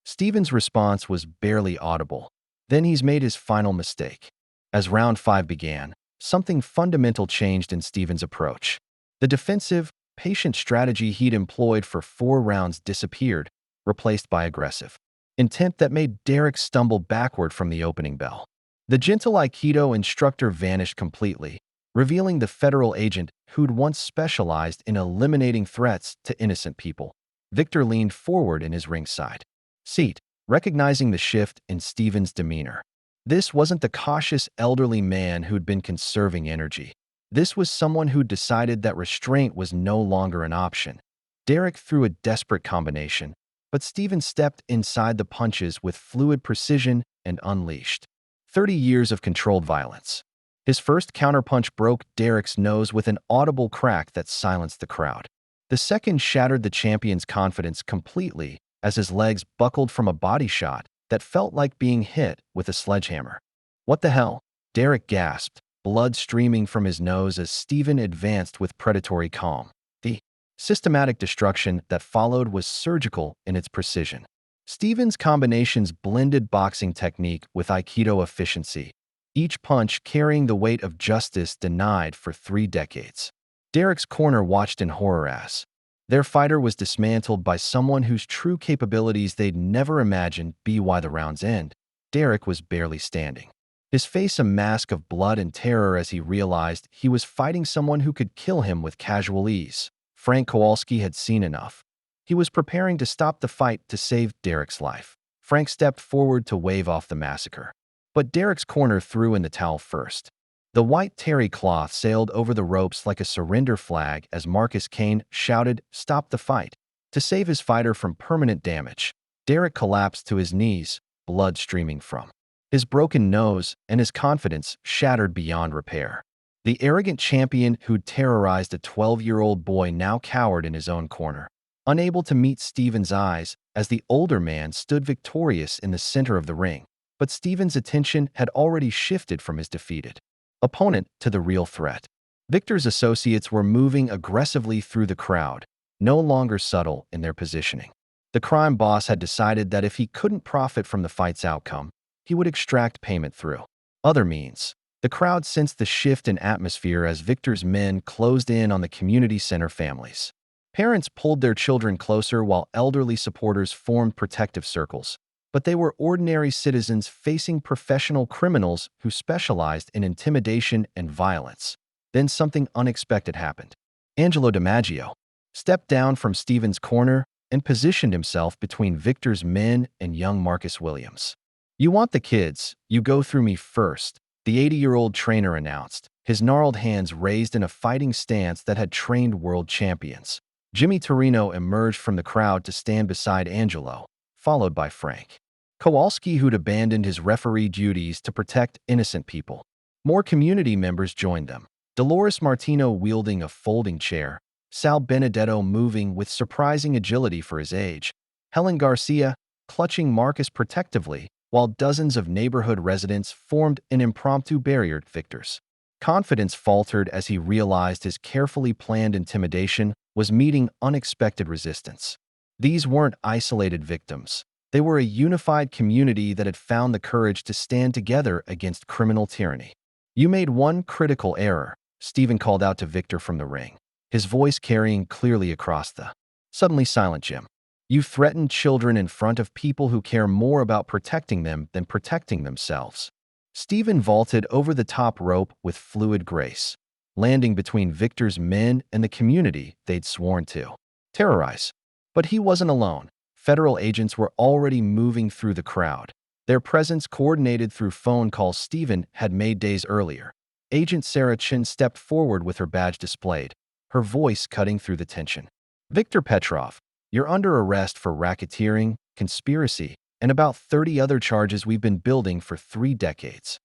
Stephen's response was barely audible. Then he's made his final mistake. As round 5 began, something fundamental changed in Stephen's approach. The defensive, patient strategy he'd employed for 4 rounds disappeared, replaced by aggressive intent that made Derek stumble backward from the opening bell. The gentle Aikido instructor vanished completely, revealing the federal agent who'd once specialized in eliminating threats to innocent people. Victor leaned forward in his ringside seat, recognizing the shift in Stephen's demeanor. This wasn't the cautious elderly man who'd been conserving energy. This was someone who'd decided that restraint was no longer an option. Derek threw a desperate combination, but Stephen stepped inside the punches with fluid precision and unleashed 30 years of controlled violence. His first counterpunch broke Derek's nose with an audible crack that silenced the crowd. The second shattered the champion's confidence completely as his legs buckled from a body shot that felt like being hit with a sledgehammer. "What the hell?" Derek gasped, blood streaming from his nose as Stephen advanced with predatory calm. The systematic destruction that followed was surgical in its precision. Stephen's combinations blended boxing technique with Aikido efficiency, each punch carrying the weight of justice denied for 3 decades. Derek's corner watched in horror as their fighter was dismantled by someone whose true capabilities they'd never imagined. By the round's end, Derek was barely standing, his face a mask of blood and terror as he realized he was fighting someone who could kill him with casual ease. Frank Kowalski had seen enough. He was preparing to stop the fight to save Derek's life. Frank stepped forward to wave off the massacre, but Derek's corner threw in the towel first. The white terry cloth sailed over the ropes like a surrender flag as Marcus Kane shouted, "Stop the fight." To save his fighter from permanent damage, Derek collapsed to his knees, blood streaming from his broken nose and his confidence shattered beyond repair. The arrogant champion who'd terrorized a 12-year-old boy now cowered in his own corner, unable to meet Stephen's eyes as the older man stood victorious in the center of the ring. But Stephen's attention had already shifted from his defeated opponent to the real threat. Victor's associates were moving aggressively through the crowd, no longer subtle in their positioning. The crime boss had decided that if he couldn't profit from the fight's outcome, he would extract payment through other means. The crowd sensed the shift in atmosphere as Victor's men closed in on the community center families. Parents pulled their children closer while elderly supporters formed protective circles. But they were ordinary citizens facing professional criminals who specialized in intimidation and violence. Then something unexpected happened. Angelo DiMaggio stepped down from Stephen's corner and positioned himself between Victor's men and young Marcus Williams. "You want the kids, you go through me first," the 80-year-old trainer announced, his gnarled hands raised in a fighting stance that had trained world champions. Jimmy Torino emerged from the crowd to stand beside Angelo, followed by Frank Kowalski, who'd abandoned his referee duties to protect innocent people. More community members joined them. Dolores Martino wielding a folding chair, Sal Benedetto moving with surprising agility for his age, Helen Garcia clutching Marcus protectively, while dozens of neighborhood residents formed an impromptu barrier. Victor's confidence faltered as he realized his carefully planned intimidation was meeting unexpected resistance. These weren't isolated victims. They were a unified community that had found the courage to stand together against criminal tyranny. "You made one critical error," Stephen called out to Victor from the ring, his voice carrying clearly across the suddenly silent gym. "You threatened children in front of people who care more about protecting them than protecting themselves." Stephen vaulted over the top rope with fluid grace, landing between Victor's men and the community they'd sworn to terrorize. But he wasn't alone. Federal agents were already moving through the crowd. Their presence coordinated through phone calls Stephen had made days earlier. Agent Sarah Chin stepped forward with her badge displayed, her voice cutting through the tension. Victor Petrov, you're under arrest for racketeering, conspiracy, and about 30 other charges we've been building for 3 decades.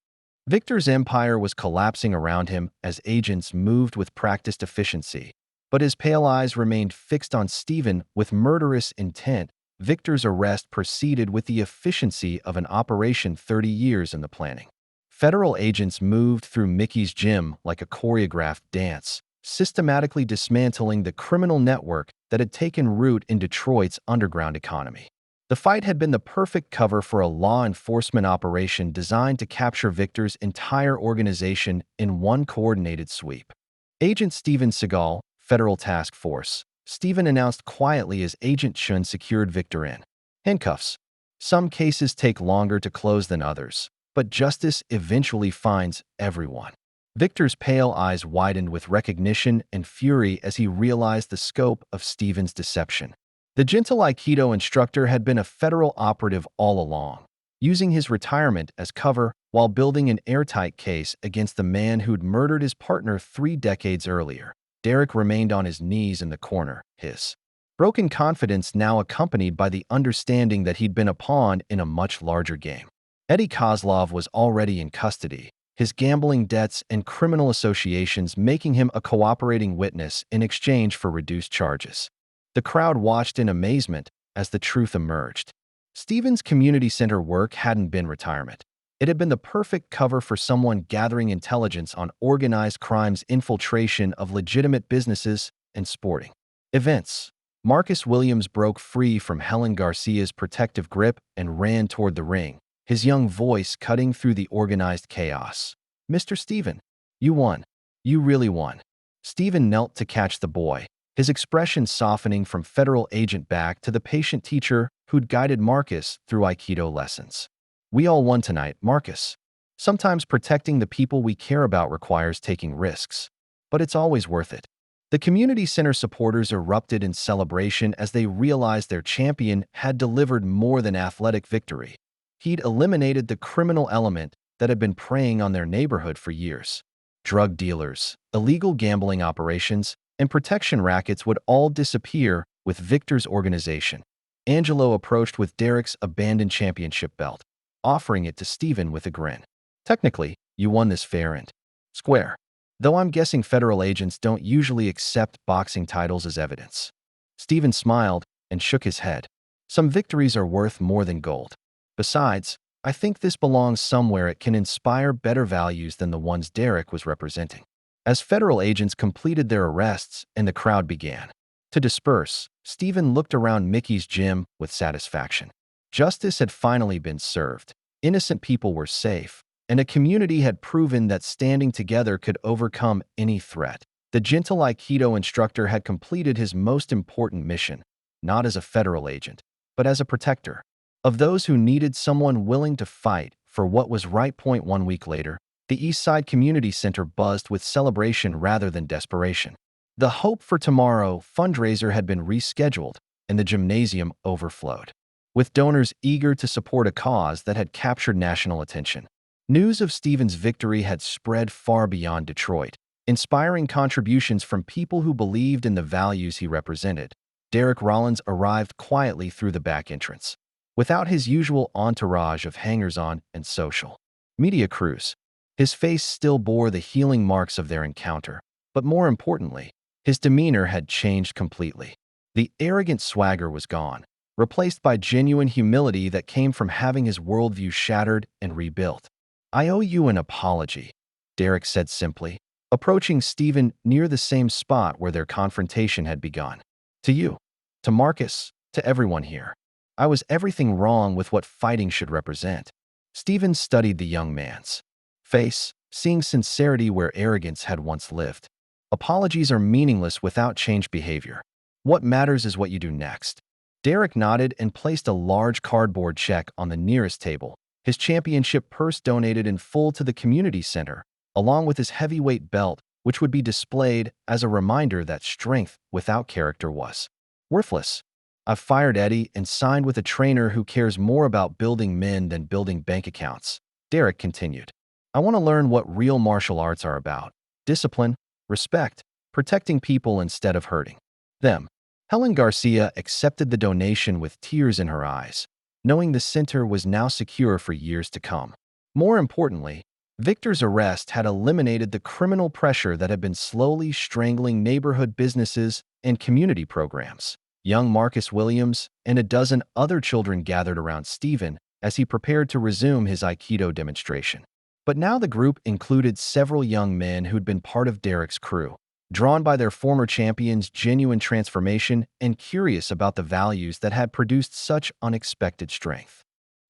Victor's empire was collapsing around him as agents moved with practiced efficiency, but his pale eyes remained fixed on Stephen with murderous intent. Victor's arrest proceeded with the efficiency of an operation 30 years in the planning. Federal agents moved through Mickey's gym like a choreographed dance, systematically dismantling the criminal network that had taken root in Detroit's underground economy. The fight had been the perfect cover for a law enforcement operation designed to capture Victor's entire organization in one coordinated sweep. Agent Steven Seagal, Federal Task Force. Stephen announced quietly as Agent Chun secured Victor in handcuffs. Some cases take longer to close than others, but justice eventually finds everyone. Victor's pale eyes widened with recognition and fury as he realized the scope of Stephen's deception. The gentle Aikido instructor had been a federal operative all along, using his retirement as cover while building an airtight case against the man who'd murdered his partner 3 decades earlier. Derek remained on his knees in the corner, his broken confidence now accompanied by the understanding that he'd been a pawn in a much larger game. Eddie Kozlov was already in custody, his gambling debts and criminal associations making him a cooperating witness in exchange for reduced charges. The crowd watched in amazement as the truth emerged. Stephen's community center work hadn't been retirement. It had been the perfect cover for someone gathering intelligence on organized crime's infiltration of legitimate businesses and sporting events. Marcus Williams broke free from Helen Garcia's protective grip and ran toward the ring, his young voice cutting through the organized chaos. "Mr. Stephen, you won. You really won." Stephen knelt to catch the boy, his expression softening from federal agent back to the patient teacher who'd guided Marcus through Aikido lessons. "We all won tonight, Marcus. Sometimes protecting the people we care about requires taking risks, but it's always worth it." The community center supporters erupted in celebration as they realized their champion had delivered more than athletic victory. He'd eliminated the criminal element that had been preying on their neighborhood for years. Drug dealers, illegal gambling operations, and protection rackets would all disappear with Victor's organization. Angelo approached with Derek's abandoned championship belt, offering it to Stephen with a grin. "Technically, you won this fair and square. Though I'm guessing federal agents don't usually accept boxing titles as evidence." Stephen smiled and shook his head. "Some victories are worth more than gold. Besides, I think this belongs somewhere it can inspire better values than the ones Derek was representing." As federal agents completed their arrests and the crowd began to disperse, Stephen looked around Mickey's gym with satisfaction. Justice had finally been served. Innocent people were safe, and a community had proven that standing together could overcome any threat. The gentle Aikido instructor had completed his most important mission, not as a federal agent, but as a protector of those who needed someone willing to fight for what was right. 1 week later, the Eastside Community Center buzzed with celebration rather than desperation. The Hope for Tomorrow fundraiser had been rescheduled, and the gymnasium overflowed, with donors eager to support a cause that had captured national attention. News of Stephen's victory had spread far beyond Detroit, inspiring contributions from people who believed in the values he represented. Derek Rollins arrived quietly through the back entrance, without his usual entourage of hangers-on and social media crews. His face still bore the healing marks of their encounter, but more importantly, his demeanor had changed completely. The arrogant swagger was gone, replaced by genuine humility that came from having his worldview shattered and rebuilt. "I owe you an apology," Derek said simply, approaching Stephen near the same spot where their confrontation had begun. "To you, to Marcus, to everyone here. I was everything wrong with what fighting should represent." Stephen studied the young man's face, seeing sincerity where arrogance had once lived. "Apologies are meaningless without changed behavior. What matters is what you do next." Derek nodded and placed a large cardboard check on the nearest table, his championship purse donated in full to the community center, along with his heavyweight belt, which would be displayed as a reminder that strength without character was worthless. I've fired Eddie and signed with a trainer who cares more about building men than building bank accounts. Derek continued. I want to learn what real martial arts are about. Discipline, respect, protecting people instead of hurting them. Helen Garcia accepted the donation with tears in her eyes, knowing the center was now secure for years to come. More importantly, Victor's arrest had eliminated the criminal pressure that had been slowly strangling neighborhood businesses and community programs. Young Marcus Williams and a dozen other children gathered around Stephen as he prepared to resume his Aikido demonstration. But now the group included several young men who'd been part of Derek's crew, drawn by their former champion's genuine transformation and curious about the values that had produced such unexpected strength.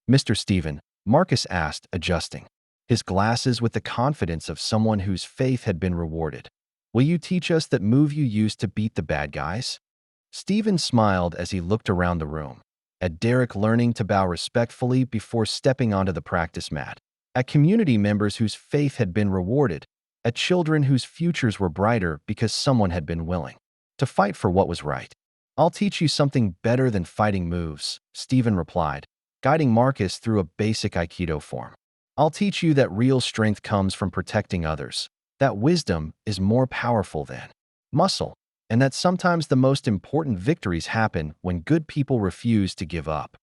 Mr. Stephen, Marcus asked, adjusting his glasses with the confidence of someone whose faith had been rewarded. Will you teach us that move you used to beat the bad guys? Stephen smiled as he looked around the room, at Derek learning to bow respectfully before stepping onto the practice mat, at community members whose faith had been rewarded, at children whose futures were brighter because someone had been willing to fight for what was right. I'll teach you something better than fighting moves, Stephen replied, guiding Marcus through a basic Aikido form. I'll teach you that real strength comes from protecting others, that wisdom is more powerful than muscle, and that sometimes the most important victories happen when good people refuse to give up.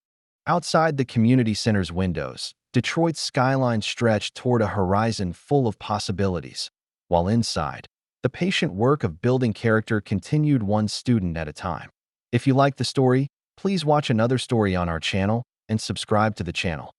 Outside the community center's windows, Detroit's skyline stretched toward a horizon full of possibilities, while inside, the patient work of building character continued one student at a time. If you like the story, please watch another story on our channel and subscribe to the channel.